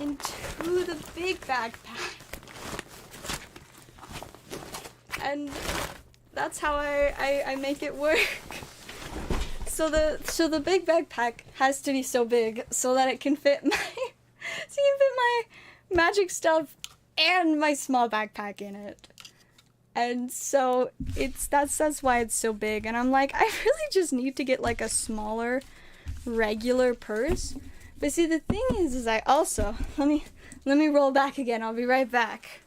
into the big backpack. And that's how I make it work. So the big backpack has to be so big so that it can fit my Magic stuff and my small backpack in it. And so that's why it's so big. And I'm like, I really just need to get like a smaller regular purse. But see, the thing is I also, let me roll back again. I'll be right back.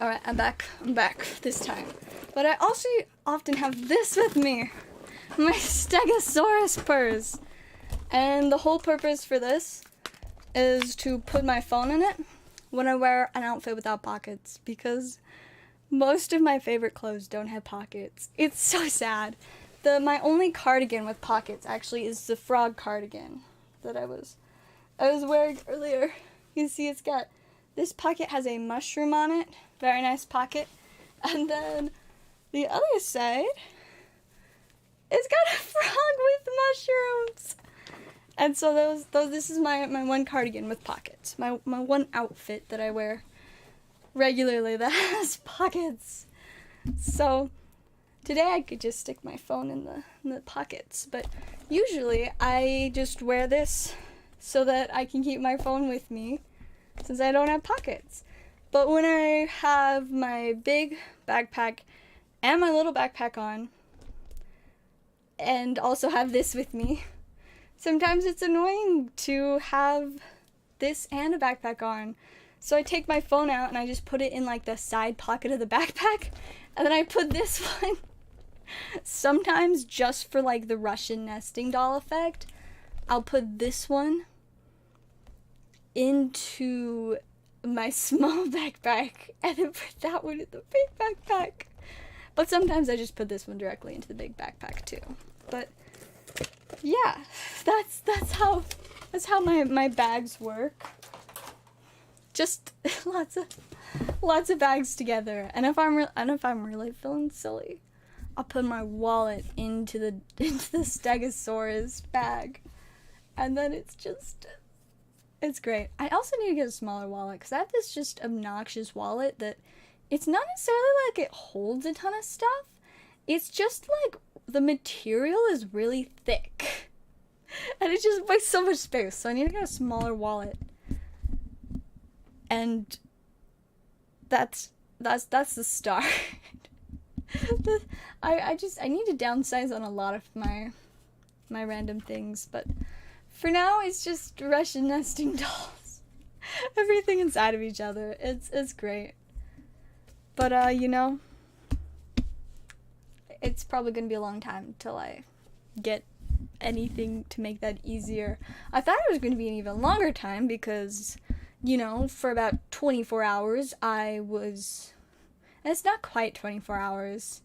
Alright, I'm back this time. But I also often have this with me, my Stegosaurus purse. And the whole purpose for this is to put my phone in it when I wear an outfit without pockets, because most of my favorite clothes don't have pockets. It's so sad. My only cardigan with pockets actually is the frog cardigan that I was wearing earlier. You see, it's got, this pocket has a mushroom on it. Very nice pocket. And then the other side, it's got a frog with mushrooms. And so this is my one cardigan with pockets. My one outfit that I wear regularly that has pockets. So today I could just stick my phone in the pockets. But usually I just wear this so that I can keep my phone with me, since I don't have pockets. But when I have my big backpack and my little backpack on, and also have this with me, sometimes it's annoying to have this and a backpack on. So I take my phone out and I just put it in like the side pocket of the backpack, and then I put this one, sometimes just for like the Russian nesting doll effect, I'll put this one into my small backpack and then put that one in the big backpack. But sometimes I just put this one directly into the big backpack too. But yeah, that's how my bags work. Just lots of bags together. And if I'm really feeling silly, I'll put my wallet into the Stegosaurus bag. And then it's great. I also need to get a smaller wallet because I have this just obnoxious wallet that it's not necessarily like it holds a ton of stuff. It's just like the material is really thick. And it just wastes so much space. So I need to get a smaller wallet. And that's the start. I need to downsize on a lot of my random things, but for now it's just Russian nesting dolls. Everything inside of each other. It's great. But you know, it's probably gonna be a long time till I get anything to make that easier. I thought it was gonna be an even longer time because, you know, for about 24 hours I was, and it's not quite 24 hours,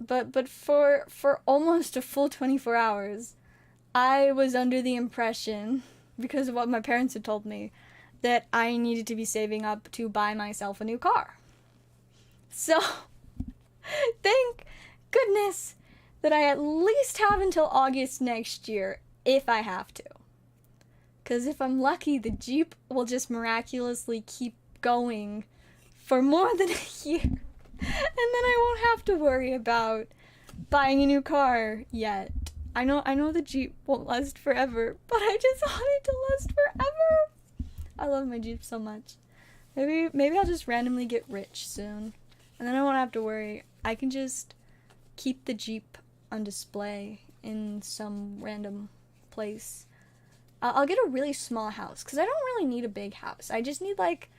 but for almost a full 24 hours, I was under the impression, because of what my parents had told me, that I needed to be saving up to buy myself a new car. So, thank goodness that I at least have until August next year, if I have to. Because if I'm lucky, the Jeep will just miraculously keep going for more than a year. And then I won't have to worry about buying a new car yet. I know the Jeep won't last forever, but I just want it to last forever. I love my Jeep so much. Maybe I'll just randomly get rich soon. And then I won't have to worry. I can just keep the Jeep on display in some random place. I'll get a really small house, because I don't really need a big house. I just need, like,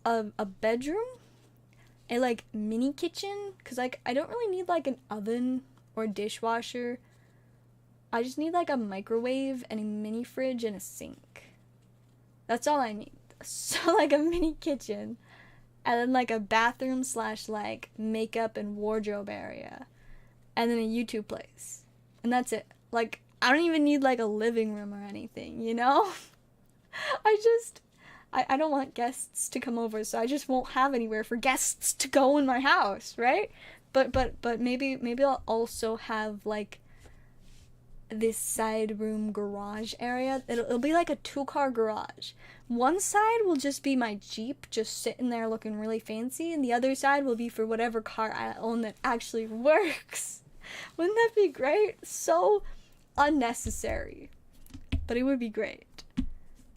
a bedroom, a, like, mini kitchen, because, like, I don't really need, like, an oven or a dishwasher. I just need, like, a microwave and a mini fridge and a sink. That's all I need. So, like, a mini kitchen. And then, like, a bathroom / like, makeup and wardrobe area. And then a YouTube place. And that's it. Like, I don't even need, like, a living room or anything, you know? I don't want guests to come over, so I just won't have anywhere for guests to go in my house, right? But maybe I'll also have, like, this side room garage area. It'll be like a 2-car garage. One side will just be my Jeep just sitting there looking really fancy, and the other side will be for whatever car I own that actually works. Wouldn't that be great? So unnecessary. But it would be great.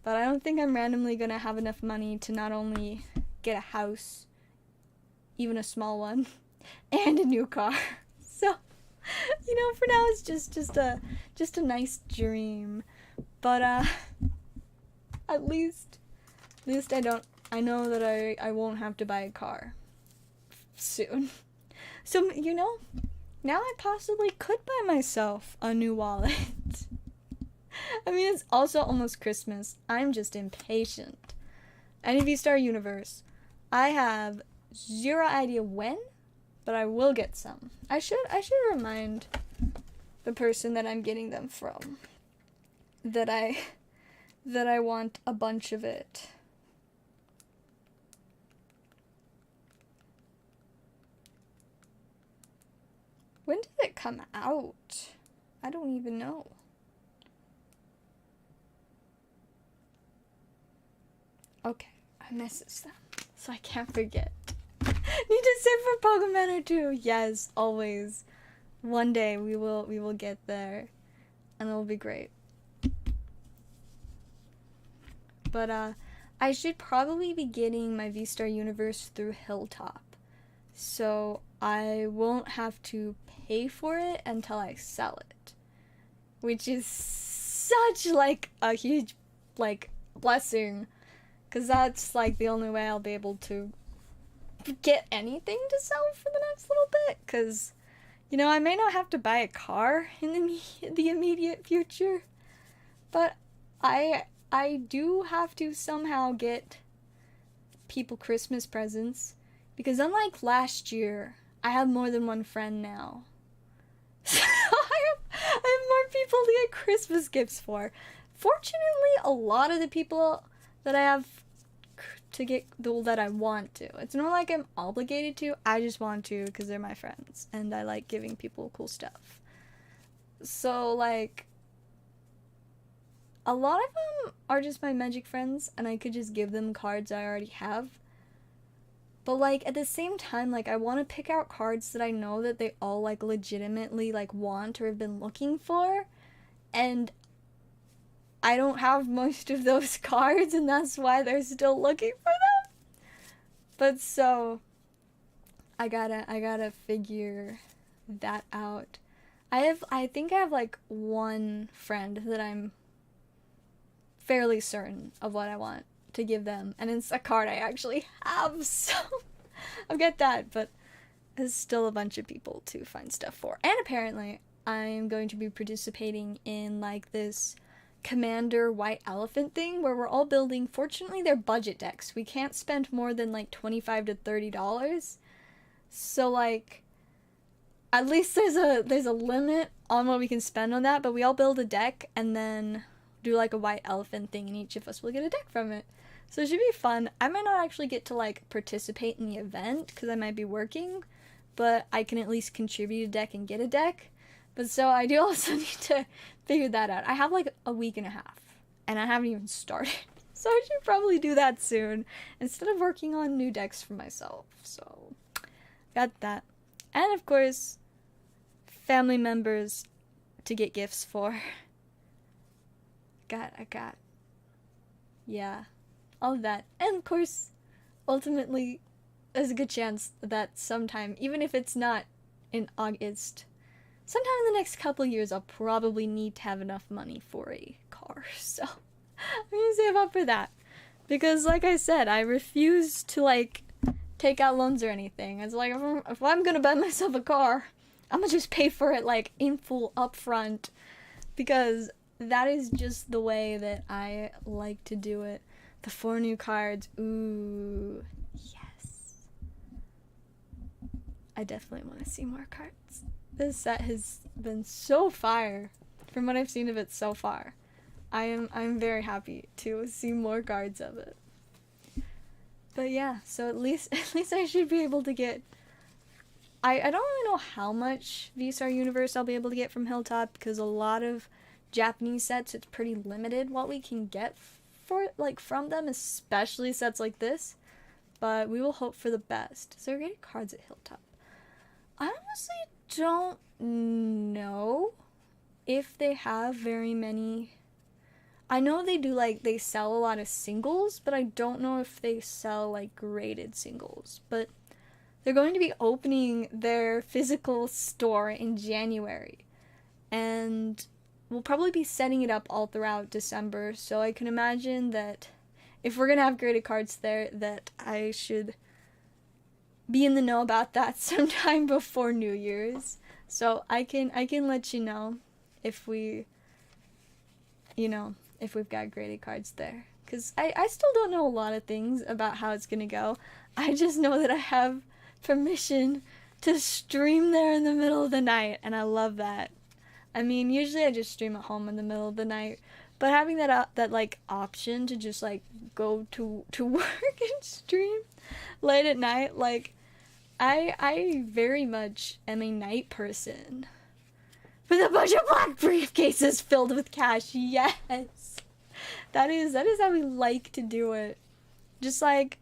But I don't think I'm randomly gonna have enough money to not only get a house, even a small one, and a new car. So, you know, for now it's just a nice dream. But at least I know that I won't have to buy a car soon. So, you know, now I possibly could buy myself a new wallet. I mean, it's also almost Christmas. I'm just impatient. And V-Star Universe, I have zero idea when, but I will get some. I should remind the person that I'm getting them from that I want a bunch of it. When did it come out? I don't even know. Okay, I messaged them, so I can't forget. Need to save for Pokemon or 2. Yes, always. One day we will get there, and it'll be great. But I should probably be getting my V-Star Universe through Hilltop, so I won't have to pay for it until I sell it, which is such like a huge like blessing. Because that's, like, the only way I'll be able to get anything to sell for the next little bit. Because, you know, I may not have to buy a car in the immediate future. But I do have to somehow get people Christmas presents. Because unlike last year, I have more than one friend now. So I have more people to get Christmas gifts for. Fortunately, a lot of the people that I have to get that I want to. It's not like I'm obligated to. I just want to because they're my friends and I like giving people cool stuff. So like a lot of them are just my Magic friends, and I could just give them cards I already have. But, like, at the same time, like, I want to pick out cards that I know that they all, like, legitimately, like, want or have been looking for. And I don't have most of those cards, and that's why they're still looking for them. But so, I gotta figure that out. I think I have, like, one friend that I'm fairly certain of what I want to give them, and it's a card I actually have, so I'll get that, but there's still a bunch of people to find stuff for. And apparently, I'm going to be participating in, like, this Commander White Elephant thing where we're all building, fortunately they're budget decks. We can't spend more than, like, $25 to $30. So, like, at least there's a limit on what we can spend on that, but we all build a deck and then do, like, a white elephant thing, and each of us will get a deck from it. So it should be fun. I might not actually get to, like, participate in the event because I might be working, but I can at least contribute a deck and get a deck. But so I do also need to figure that out. I have, like, a week and a half, and I haven't even started. So I should probably do that soon instead of working on new decks for myself. So got that. And of course, family members to get gifts for. I got. Yeah. All of that. And of course, ultimately, there's a good chance that sometime, even if it's not in August, sometime in the next couple of years, I'll probably need to have enough money for a car. So I'm gonna save up for that. Because, like I said, I refuse to, like, take out loans or anything. It's like, if I'm gonna buy myself a car, I'm gonna just pay for it, like, in full upfront. Because that is just the way that I like to do it. The 4 new cards. Ooh. Yes. I definitely want to see more cards. This set has been so fire from what I've seen of it so far. I'm very happy to see more cards of it. But yeah, so at least I should be able to get. I don't really know how much VSR Universe I'll be able to get from Hilltop, because a lot of Japanese sets, it's pretty limited what we can get for, like, from them, especially sets like this. But we will hope for the best. So we're getting cards at Hilltop. I honestly don't know if they have very many. I know they do, like, they sell a lot of singles, but I don't know if they sell, like, graded singles. But they're going to be opening their physical store in January, and we'll probably be setting it up all throughout December, so I can imagine that if we're gonna have graded cards there, that I should be in the know about that sometime before New Year's. So I can let you know if we, if we've got graded cards there. Because I still don't know a lot of things about how it's gonna go. I just know that I have permission to stream there in the middle of the night, and I love that. I mean, usually I just stream at home in the middle of the night, but having that like option to just, like, go to work and stream late at night, like, I very much am a night person. With a bunch of black briefcases filled with cash, yes! That is how we like to do it. Just, like,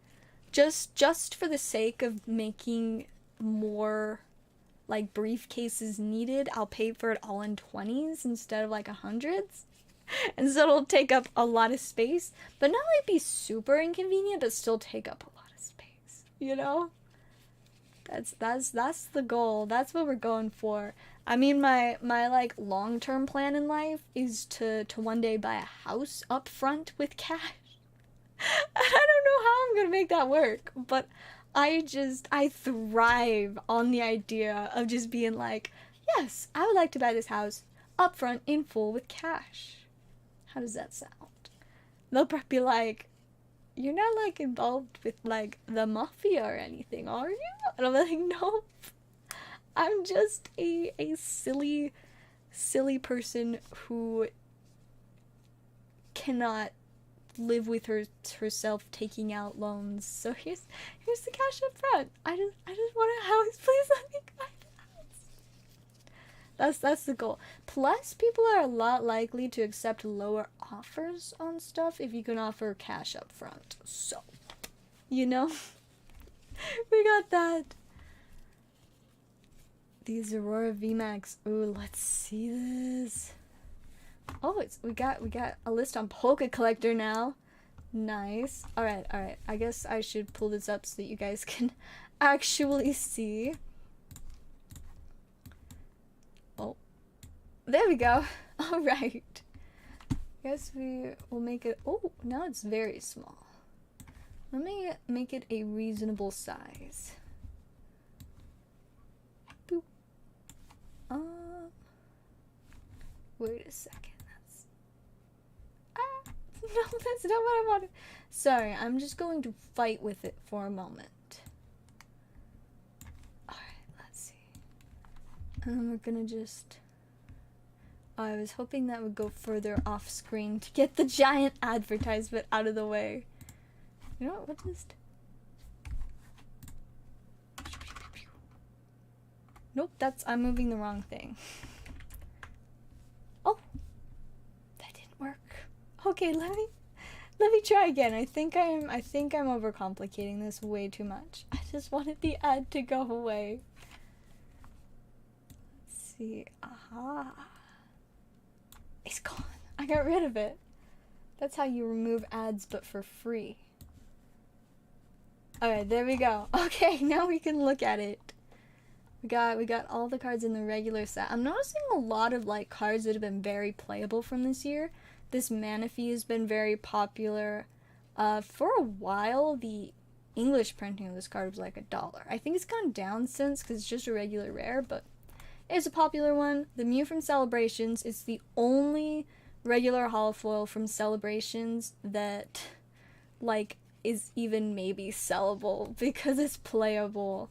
just for the sake of making more, like, briefcases needed, I'll pay for it all in 20s instead of, like, 100s. And so it'll take up a lot of space, but not, like, be super inconvenient, but still take up a lot of space, That's the goal. That's what we're going for. I mean, my like, long-term plan in life is to one day buy a house up front with cash. I don't know how I'm gonna make that work, but I thrive on the idea of just being like, yes, I would like to buy this house up front in full with cash. How does that sound? They'll probably be like, you're not, like, involved with, like, the mafia or anything, are you? And I'm like, nope. I'm just a silly person who cannot live with herself taking out loans. So here's the cash up front. I just want a house. Please let me buy the house. That's the goal. Plus, people are a lot likely to accept lower offers on stuff if you can offer cash up front. So, you know, we got that. These Aurora VMAX. Ooh, let's see this. Oh, we got a list on Poke Collector now. Nice. Alright. I guess I should pull this up so that you guys can actually see. Oh. There we go. Alright. Guess we will make it. Oh, now it's very small. Let me make it a reasonable size. Boop. Wait a second. No, that's not what I wanted. Sorry, I'm just going to fight with it for a moment. Alright, let's see. And then we're gonna just... Oh, I was hoping that would go further off screen to get the giant advertisement out of the way. You know what just... Nope, I'm moving the wrong thing. Oh! That didn't work. Okay, let me try again. I think I'm overcomplicating this way too much. I just wanted the ad to go away. Let's see. Aha. It's gone. I got rid of it. That's how you remove ads, but for free. Alright, there we go. Okay, now we can look at it. We got all the cards in the regular set. I'm noticing a lot of like cards that have been very playable from this year. This Manaphy has been very popular. For a while, the English printing of this card was like $1. I think it's gone down since because it's just a regular rare, but it's a popular one. The Mew from Celebrations is the only regular holofoil from Celebrations that like is even maybe sellable because it's playable.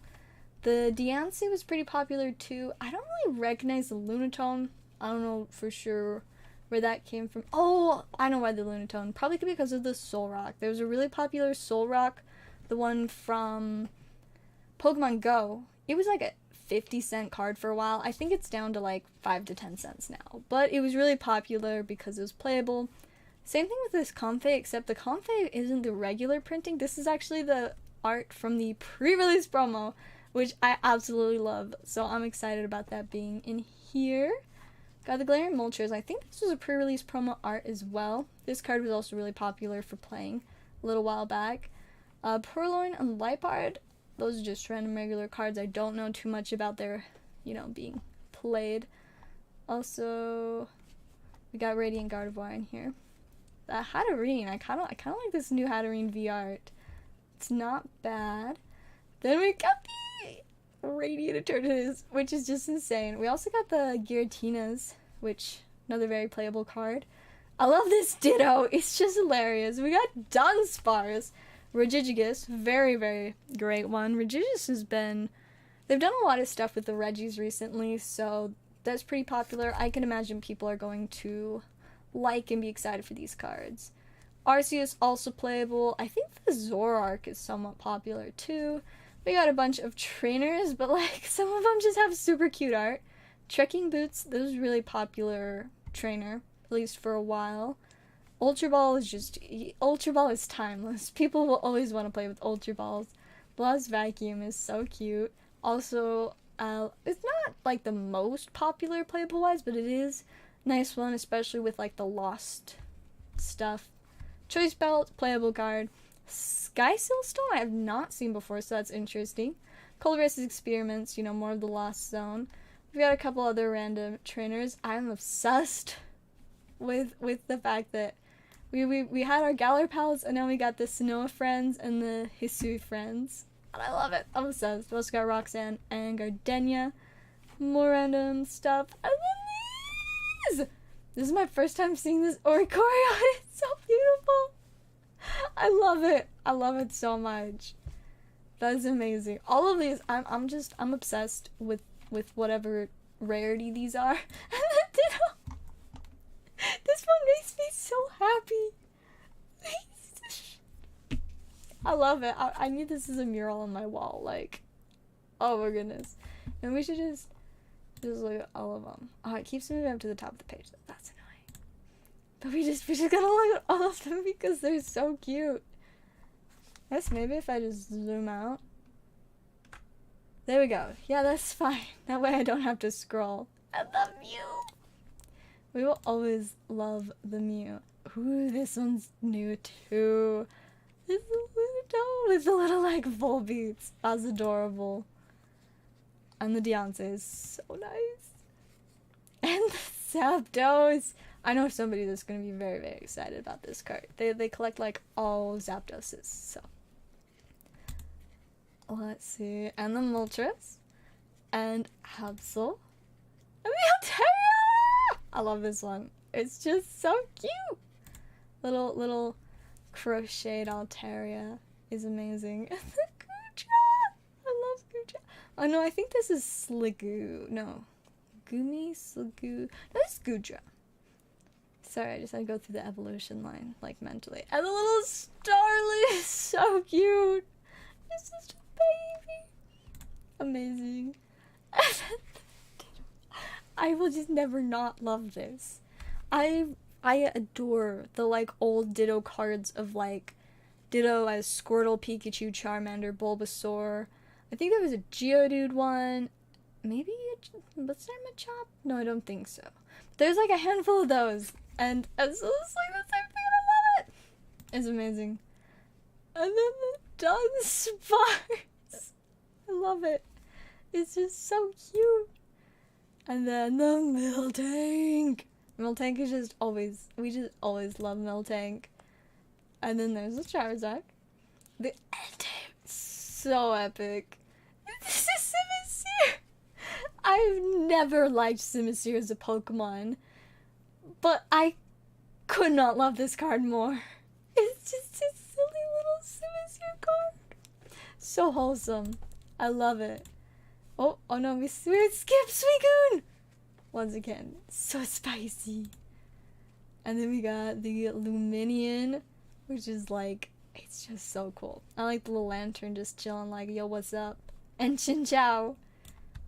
The Diancie was pretty popular too. I don't really recognize the Lunatone. I don't know for sure where that came from. Oh, I know why the Lunatone. Probably because of the Soul Rock. There was a really popular Soul Rock, the one from Pokemon Go. It was like a 50-cent card for a while. I think it's down to like 5 to 10 cents now. But it was really popular because it was playable. Same thing with this Comfey, except the Comfey isn't the regular printing. This is actually the art from the pre-release promo, which I absolutely love. So I'm excited about that being in here. Got the Galarian Moltres. I think this was a pre-release promo art as well. This card was also really popular for playing a little while back. Purloin and Liepard. Those are just random regular cards. I don't know too much about their, being played. Also, we got Radiant Gardevoir in here. The Hatterene. I kind of like this new Hatterene V art. It's not bad. Then we got the Radiant Eternatus, which is just insane. We also got the Giratinas, which another very playable card. I love this Ditto. It's just hilarious. We got Dunsparce. Regigigas, very, very great one. Regigigas has been... They've done a lot of stuff with the Regis recently, so that's pretty popular. I can imagine people are going to like and be excited for these cards. Arceus, also playable. I think the Zoroark is somewhat popular, too. We got a bunch of trainers, but, like, some of them just have super cute art. Trekking Boots, this was a really popular trainer, at least for a while. Ultra Ball is timeless. People will always want to play with Ultra Balls. Blast Vacuum is so cute. Also, it's not, like, the most popular playable-wise, but it is a nice one, especially with, like, the Lost stuff. Choice Belt, playable card. Sky Stone I have not seen before, so that's interesting. Colress's Experiments, more of the Lost Zone. We've got a couple other random trainers. I'm obsessed with the fact that we had our Galar pals, and now we got the Sinnoh friends and the Hisui friends. And I love it. I'm obsessed. We also got Roxanne and Gardenia. More random stuff. And then these! This is my first time seeing this Oricorio. It's so beautiful. I love it. I love it so much. That is amazing. All of these, I'm obsessed with whatever rarity these are. And then Ditto. This one makes me so happy. I love it. I need this as a mural on my wall. Like, oh my goodness. And we should just look at all of them. Oh, it keeps moving up to the top of the page. That's annoying. But we just gotta look at all of them because they're so cute. I guess maybe if I just zoom out. There we go. Yeah, that's fine. That way I don't have to scroll. And the Mew! We will always love the Mew. Ooh, this one's new too. This little with the little like Volbeats. That's adorable. And the Deontay is so nice. And the Zapdos. I know somebody that's gonna be very, very excited about this card. They collect like all Zapdoses, so. Let's see. And the Moltres. And Absol. And the Altaria! I love this one. It's just so cute. Little crocheted Altaria is amazing. And the Guja! I love Guja. Oh no, I think this is Sliggoo. No. Gumi, Sliggoo. No, it's Guja. Sorry, I just had to go through the evolution line, like, mentally. And the little Starly is so cute. It's just a baby. Amazing. I will just never not love this. I adore the, like, old Ditto cards of, like, Ditto as Squirtle, Pikachu, Charmander, Bulbasaur. I think there was a Geodude one. Maybe was there a Machop? No, I don't think so. There's, like, a handful of those. And it's like the same thing, and I love it. It's amazing. And then the Dunsparce. I love it. It's just so cute. And then the Miltank. Miltank is just always, we just always love Miltank. And then there's the Charizard. The Entei, so epic. This is Simisear. I've never liked Simisear as a Pokemon. But I could not love this card more. It's just a silly little Simisear card. So wholesome. I love it. Oh no, we skipped Suicune! Once again, so spicy. And then we got the Luminion, which is like, it's just so cool. I like the little lantern just chilling like, yo, what's up? And Chinchou.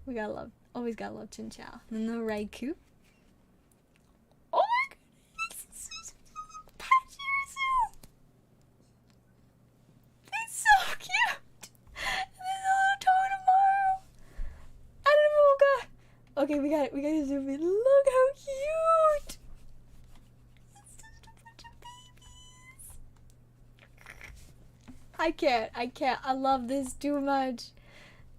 We gotta love, always gotta love Chinchou. And then the Raikou. Oh my goodness! Pachirisu! He's so cute! And there's a little Totodile! And a Volga! Okay, we gotta zoom in. Look how cute! It's just a bunch of babies! I can't. I love this too much.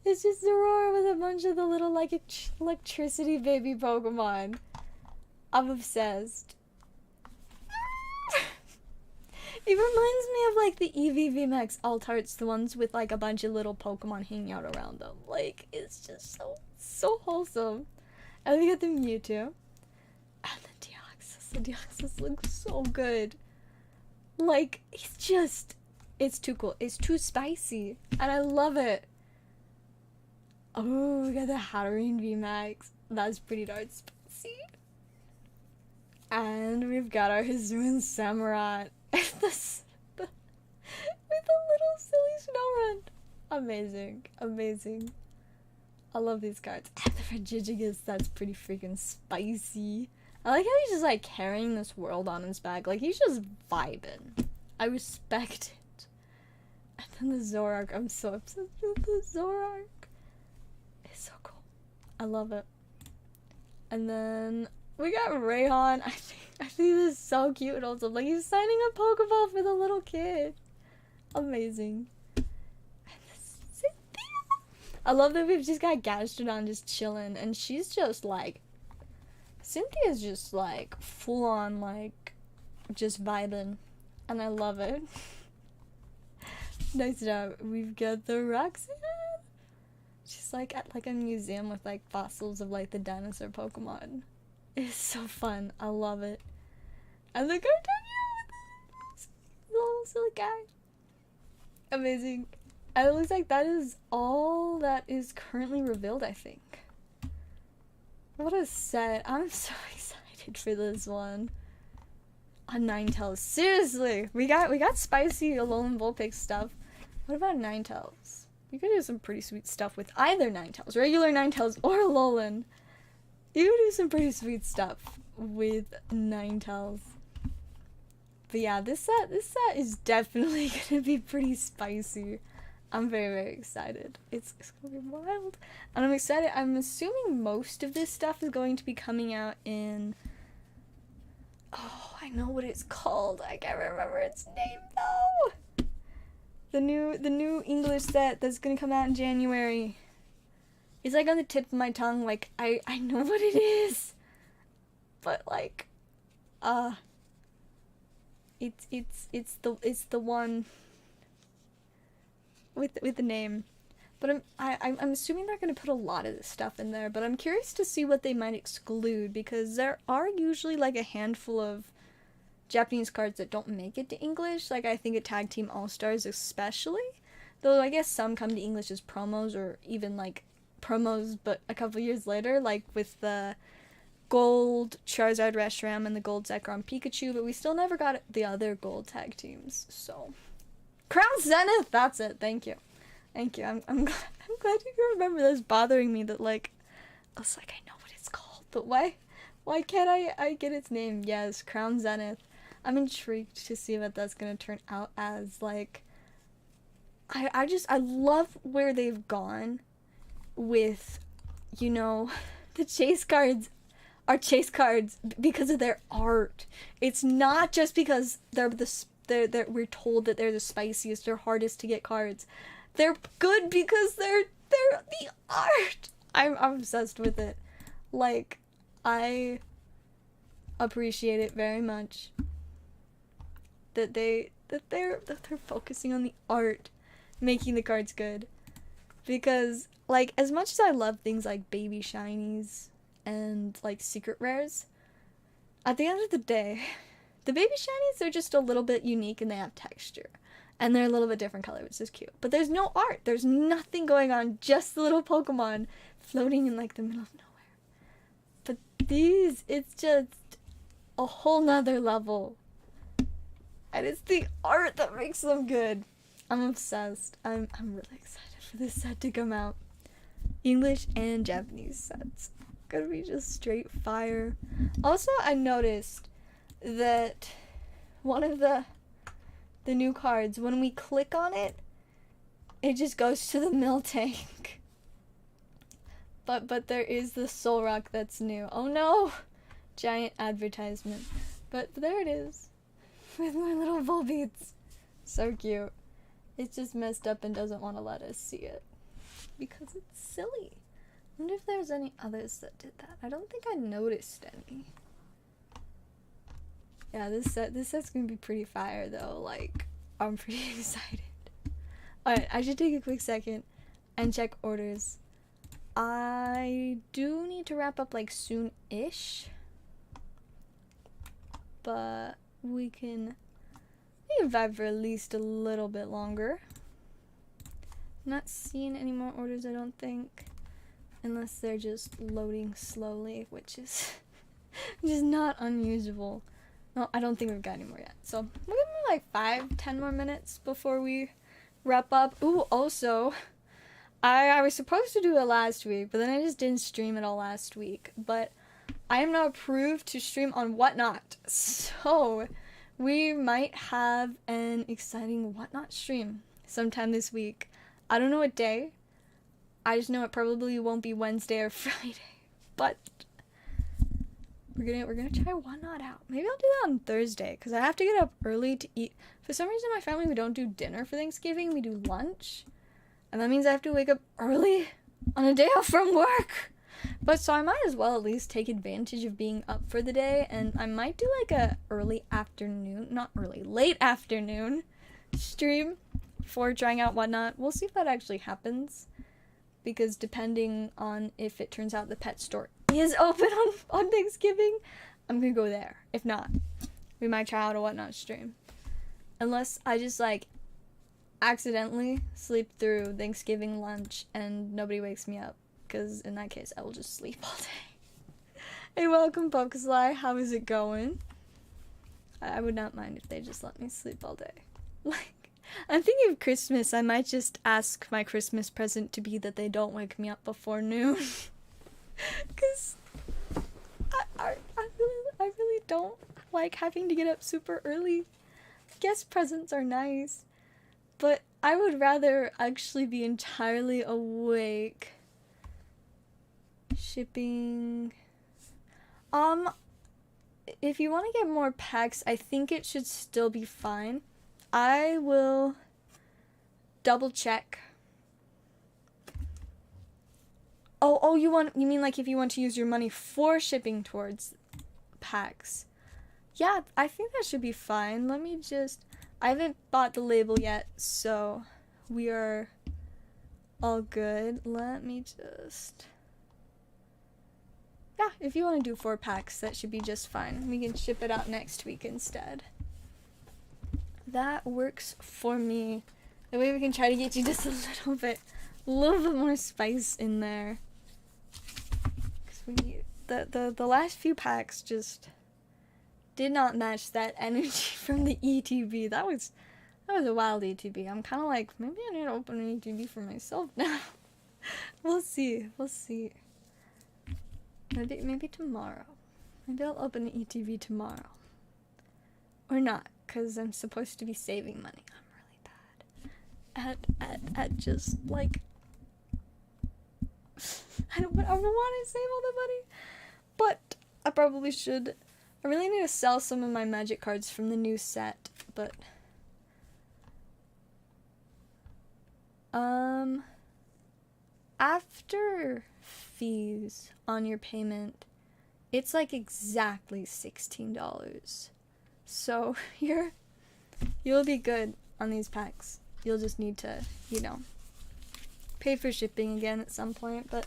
It's just Aurora with a bunch of the little, like, electricity baby Pokemon. I'm obsessed. It reminds me of, like, the Eevee VMAX Altarts, the ones with, like, a bunch of little Pokemon hanging out around them. Like, it's just so wholesome. And we got the Mewtwo. And the Deoxys. The Deoxys looks so good. Like, it's too cool. It's too spicy. And I love it. Oh, we got the Hatterene VMAX. That's pretty darn spicy. And we've got our Hisuian Samurott. with the little silly Snorunt. Amazing. Amazing. I love these cards. And the Regigigas, that's pretty freaking spicy. I like how he's just like carrying this world on his back. Like he's just vibing. I respect it. And then the Zoroark. I'm so obsessed with the Zoroark. It's so cool. I love it. And then we got Rayhan. I think this is so cute and also like he's signing a Pokeball for the little kid. Amazing. And this Cynthia. I love that we've just got Gastrodon just chilling and she's just like Cynthia's just like full on like just vibing. And I love it. Next up, we've got the Roxanne. She's like at like a museum with like fossils of like the dinosaur Pokemon. It's so fun. I love it. And the Gardenia with the little silly guy. Amazing. And it looks like that is all that is currently revealed, I think. What a set. I'm so excited for this one. A Ninetales. Seriously. We got spicy Alolan Vulpix stuff. What about Ninetales? You could do some pretty sweet stuff with either Ninetales. Regular Ninetales or Alolan. You could do some pretty sweet stuff with Ninetales. But yeah, this set is definitely gonna be pretty spicy. I'm very, very excited. It's gonna be wild. And I'm excited. I'm assuming most of this stuff is going to be coming out in... Oh, I know what it's called. I can't remember its name though. The new English set that's gonna come out in January. It's like on the tip of my tongue. Like I know what it is, but like, it's the one with the name. But I'm assuming they're gonna put a lot of this stuff in there. But I'm curious to see what they might exclude, because there are usually like a handful of Japanese cards that don't make it to English. Like I think at Tag Team All Stars especially, though I guess some come to English as promos, or even like promos but a couple years later, like with the gold Charizard Reshiram and the gold Zekrom Pikachu. But we still never got the other gold tag teams. So Crown Zenith, that's it. Thank you. I'm glad you can remember. That's bothering me that like I was like, I know what it's called, but why can't I get its name? Yes, Crown Zenith. I'm intrigued to see what that's gonna turn out as. Like I love where they've gone with, you know, the chase cards are chase cards because of their art. It's not just because they're we're told that they're the spiciest or hardest to get cards. They're good because they're the art. I'm obsessed with it. Like, I appreciate it very much that they're focusing on the art, making the cards good. Because like, as much as I love things like baby shinies and like secret rares, at the end of the day, the baby shinies are just a little bit unique and they have texture. And they're a little bit different color, which is cute. But there's no art. There's nothing going on. Just the little Pokemon floating in like the middle of nowhere. But these, it's just a whole nother level. And it's the art that makes them good. I'm obsessed. I'm really excited for this set to come out. English and Japanese sets. Gonna be just straight fire. Also, I noticed that one of the new cards, when we click on it, it just goes to the mill tank. But there is the Solrock that's new. Oh no! Giant advertisement. But there it is. With my little Volbeats. So cute. It's just messed up and doesn't want to let us see it. Because it's silly. I wonder if there's any others that did that. I don't think I noticed any. Yeah, this set's gonna be pretty fire though. Like, I'm pretty excited. Alright, I should take a quick second and check orders. I do need to wrap up like soon-ish, but we can vibe for at least a little bit longer. Not seeing any more orders, I don't think, unless they're just loading slowly, which is just not unusual. No, I don't think we've got any more yet. So we'll give me like 5-10 more minutes before we wrap up. Ooh, also, I was supposed to do it last week, but then I just didn't stream it all last week. But I am now approved to stream on Whatnot. So we might have an exciting Whatnot stream sometime this week. I don't know what day. I just know it probably won't be Wednesday or Friday. But we're gonna try Whatnot out. Maybe I'll do that on Thursday, because I have to get up early to eat. For some reason, my family, we don't do dinner for Thanksgiving. We do lunch. And that means I have to wake up early on a day off from work. But so I might as well at least take advantage of being up for the day. And I might do like a late afternoon stream for trying out Whatnot. We'll see if that actually happens. Because depending on if it turns out the pet store is open on Thanksgiving, I'm gonna go there. If not, we might try out a Whatnot stream. Unless I just like accidentally sleep through Thanksgiving lunch and nobody wakes me up. Because in that case, I will just sleep all day. Hey, welcome, Pokesly. How is it going? I would not mind if they just let me sleep all day. Like, I'm thinking of Christmas. I might just ask my Christmas present to be that they don't wake me up before noon. Because I really don't like having to get up super early. guess presents are nice, but I would rather actually be entirely awake. Shipping. If you want to get more packs, I think it should still be fine. I will double check. Oh, you mean like if you want to use your money for shipping towards packs? Yeah, I think that should be fine. I haven't bought the label yet, so we are all good. Yeah, if you want to do 4 packs, that should be just fine. We can ship it out next week instead. That works for me. That way we can try to get you just a little bit more spice in there. Because we need the last few packs just did not match that energy from the ETB. That was a wild ETB. I'm kind of like, maybe I need to open an ETB for myself now. We'll see. Maybe tomorrow. Maybe I'll open the ETB tomorrow. Or not, because I'm supposed to be saving money. I'm really bad at just, like... I don't want to save all the money. But I probably should. I really need to sell some of my magic cards from the new set, but... After fees on your payment, it's like exactly $16. So you'll be good on these packs. You'll just need to, pay for shipping again at some point, but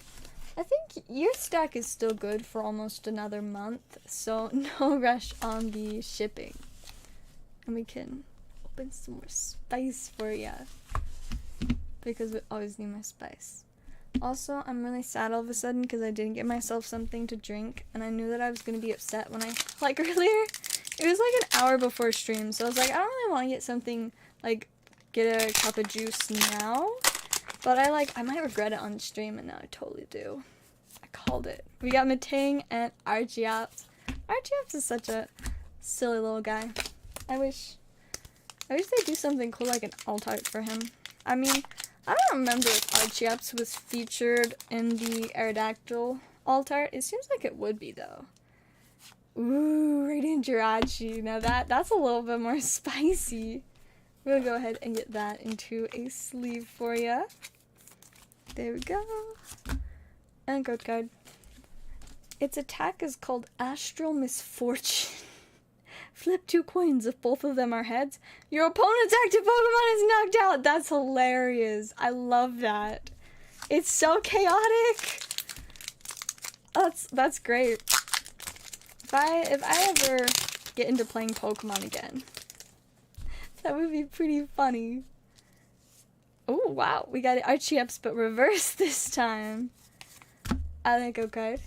I think your stack is still good for almost another month, so no rush on the shipping. And we can open some more spice for ya, because we always need more spice. Also, I'm really sad all of a sudden because I didn't get myself something to drink, and I knew that I was going to be upset when earlier, it was like an hour before stream, so I was like, I don't really want to get something, get a cup of juice now, but I might regret it on stream, and now I totally do. I called it. We got Matang and Archieps. Archieps is such a silly little guy. I wish they do something cool like an alt art for him. I mean, I don't remember if Archieps was featured in the Aerodactyl alt art. It seems like it would be, though. Ooh, Radiant Jirachi. Now that's a little bit more spicy. We'll go ahead and get that into a sleeve for ya. There we go. And code card. Its attack is called Astral Misfortune. Flip 2 coins. If both of them are heads, your opponent's active Pokemon is knocked out. That's hilarious. I love that. It's so chaotic. That's great. If I ever get into playing Pokemon again, that would be pretty funny. Oh wow, we got Archieps but reverse this time. I think okay.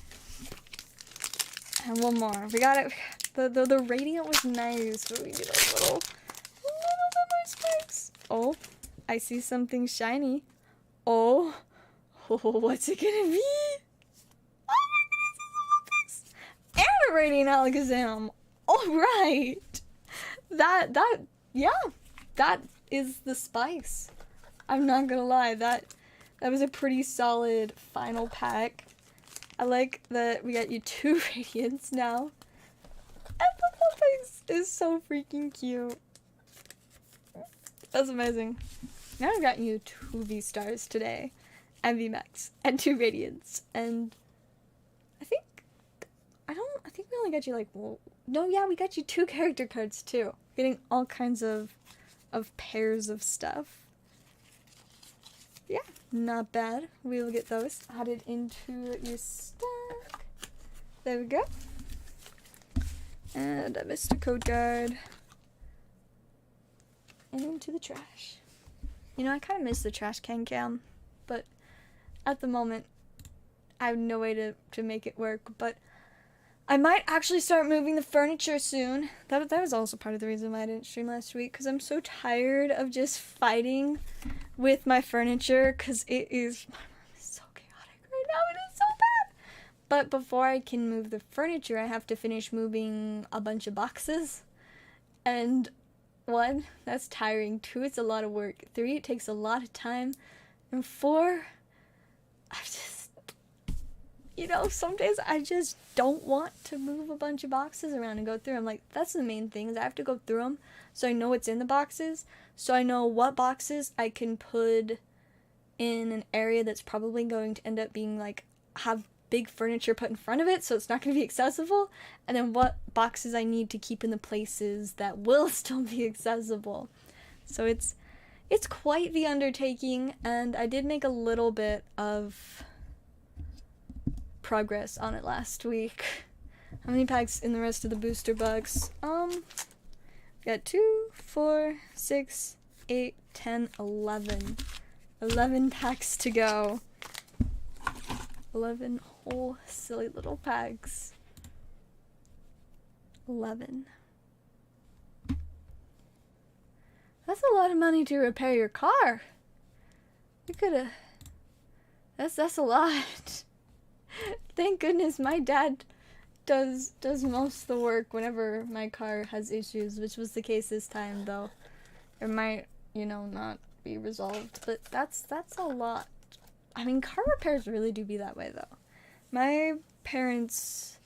And one more. We got it. The Radiant was nice, but we need a little bit more spikes. Oh, I see something shiny. Oh, what's it gonna be? Oh my goodness, it's a Vulpix! And a Radiant Alakazam. Alright. That is the spice. I'm not gonna lie, that was a pretty solid final pack. I like that we got you 2 Radiants now. And the Vulpix is so freaking cute. That's amazing. Now I've gotten you 2 V-Stars today, and V-Max, and 2 Radiants, and I think we only got you we got you 2 character cards too. Getting all kinds of pairs of stuff. Yeah, not bad. We will get those added into your stack. There we go. And I missed a code card. And into the trash. I kind of miss the trash can cam, but at the moment, I have no way to make it work, but I might actually start moving the furniture soon. That was also part of the reason why I didn't stream last week, because I'm so tired of just fighting with my furniture, because it is so chaotic right now. It is so bad. But before I can move the furniture, I have to finish moving a bunch of boxes. And 1, that's tiring. 2, it's a lot of work. 3, it takes a lot of time. And 4, I just, some days I just don't want to move a bunch of boxes around and go through them. Like, that's the main thing, is I have to go through them so I know what's in the boxes, so I know what boxes I can put in an area that's probably going to end up being, like, have big furniture put in front of it, so it's not going to be accessible, and then what boxes I need to keep in the places that will still be accessible. So it's quite the undertaking, and I did make a little bit of progress on it last week. How many packs in the rest of the booster box? Got 2, 4, 6, 8, 10, 11. 11 packs to go. 11 whole silly little packs. 11. That's a lot of money to repair your car. You could've... That's a lot. Thank goodness my dad does most of the work whenever my car has issues, which was the case this time, though. It might, not be resolved, but that's a lot. I mean, car repairs really do be that way, though. My parents...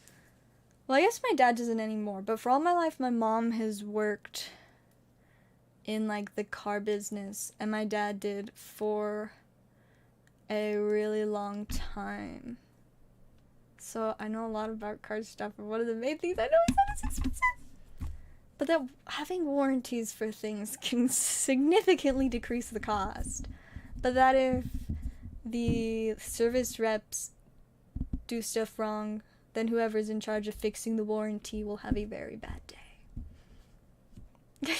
Well, I guess my dad doesn't anymore, but for all my life, my mom has worked in, like, the car business, and my dad did for a really long time. So I know a lot about car stuff, and one of the main things I know is that it's expensive. But that having warranties for things can significantly decrease the cost. But that if the service reps do stuff wrong, then whoever's in charge of fixing the warranty will have a very bad day.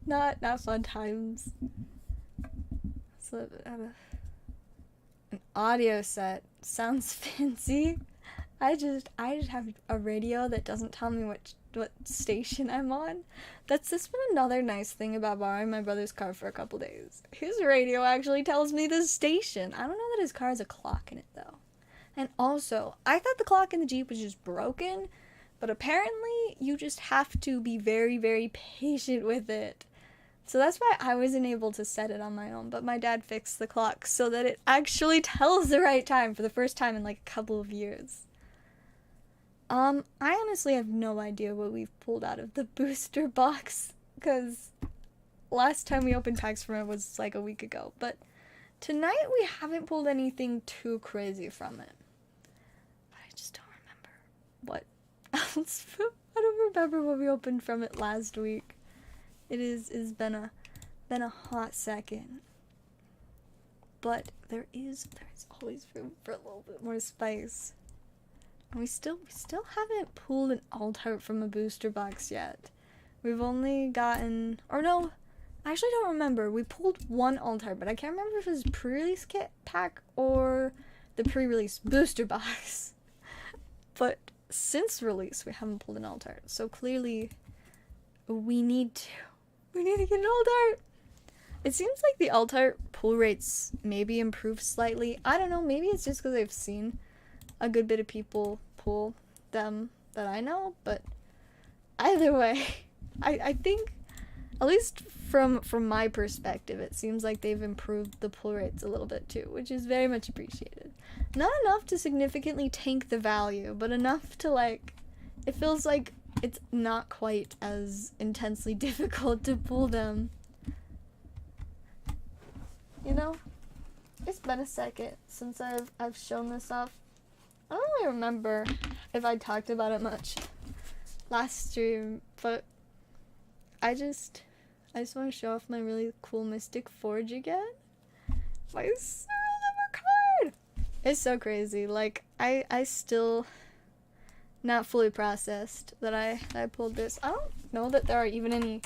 Not fun times. So I have an audio set. Sounds fancy. I just have a radio that doesn't tell me what station I'm on. That's just been another nice thing about borrowing my brother's car for a couple days. His radio actually tells me the station. I don't know that his car has a clock in it, though. And also, I thought the clock in the Jeep was just broken, but apparently you just have to be very, very patient with it. So that's why I wasn't able to set it on my own, but my dad fixed the clock so that it actually tells the right time for the first time in like a couple of years. I honestly have no idea what we've pulled out of the booster box, because last time we opened packs from it was like a week ago, but tonight we haven't pulled anything too crazy from it. But I just don't remember what else. I don't remember what we opened from it last week. It is been a hot second. But there is always room for a little bit more spice. And we still haven't pulled an alt-art from a booster box yet. We've only gotten, or no, I actually don't remember. We pulled one alt-art, but I can't remember if it was pre-release kit pack or the pre-release booster box. But since release, we haven't pulled an alt-art. So clearly, we need to get an alt-art. It seems like the alt-art pull rates maybe improved slightly. I don't know, maybe it's just because I've seen a good bit of people pull them that I know, but either way, I think, at least from my perspective, it seems like they've improved the pull rates a little bit too, which is very much appreciated. Not enough to significantly tank the value, but enough to, like, it feels like it's not quite as intensely difficult to pull them. You know? It's been a second since I've shown this off. I don't really remember if I talked about it much last stream, but I just want to show off my really cool Mystic Forge again. My serial number card! It's so crazy. Like, I still not fully processed that I pulled this. I don't know that there are even any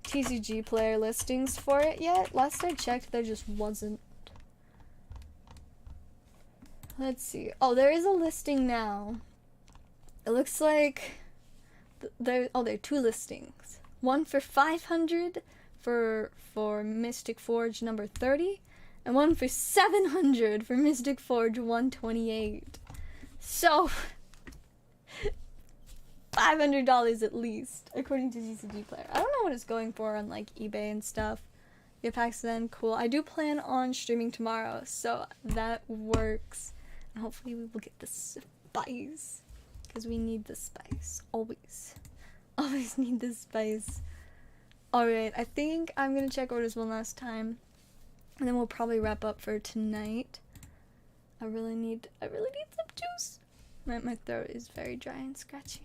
TCG player listings for it yet. Last I checked, there just wasn't. Let's see. Oh, there is a listing now. It looks like there are two listings. One for 500 for Mystic Forge number 30, and one for 700 for Mystic Forge 128. So $500 at least, according to TCG Player. I don't know what it's going for on like eBay and stuff. Get packs then, cool. I do plan on streaming tomorrow, so that works. And hopefully we will get the spice, because we need the spice. Always. Always need the spice. Alright, I think I'm gonna check orders one last time, and then we'll probably wrap up for tonight. I really need some juice. My throat is very dry and scratchy.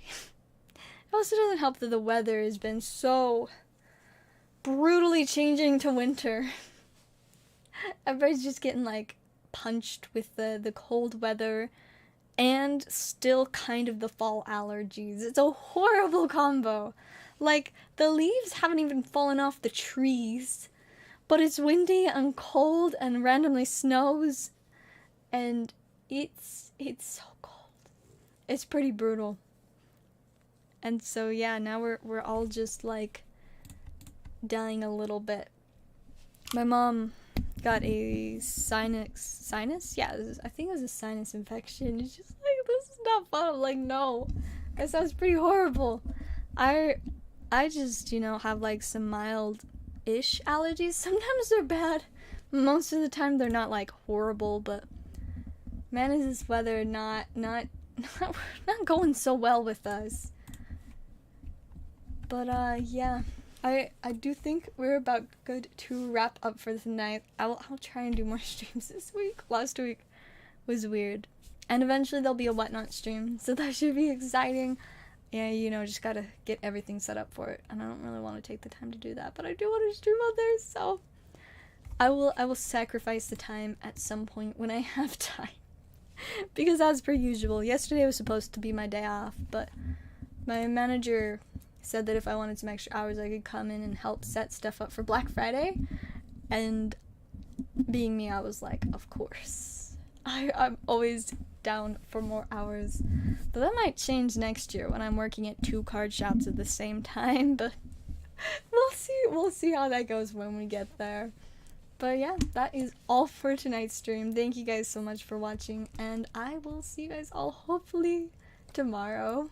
It also doesn't help that the weather has been so brutally changing to winter. Everybody's just getting like punched with the cold weather and still kind of the fall allergies. It's a horrible combo. Like, the leaves haven't even fallen off the trees, but it's windy and cold and randomly snows, and it's so cold. It's pretty brutal. And so yeah, now we're all just like dying a little bit. My mom got a sinus? Yeah, I think it was a sinus infection. It's just like, this is not fun. I'm like, no. That sounds pretty horrible. I just, you know, have like some mild-ish allergies. Sometimes they're bad. Most of the time they're not like horrible, but man, is this weather not going so well with us. But yeah, I do think we're about good to wrap up for tonight. I'll try and do more streams this week. Last week was weird, and eventually there'll be a whatnot stream, so that should be exciting. Yeah, you know, just gotta get everything set up for it, and I don't really want to take the time to do that, but I do want to stream on there, so I will sacrifice the time at some point when I have time. Because as per usual, yesterday was supposed to be my day off, but my manager said that if I wanted some extra hours, I could come in and help set stuff up for Black Friday, and being me, I was like, of course. I'm always down for more hours. Though that might change next year when I'm working at 2 card shops at the same time, but we'll see how that goes when we get there. But yeah, that is all for tonight's stream. Thank you guys so much for watching, and I will see you guys all hopefully tomorrow.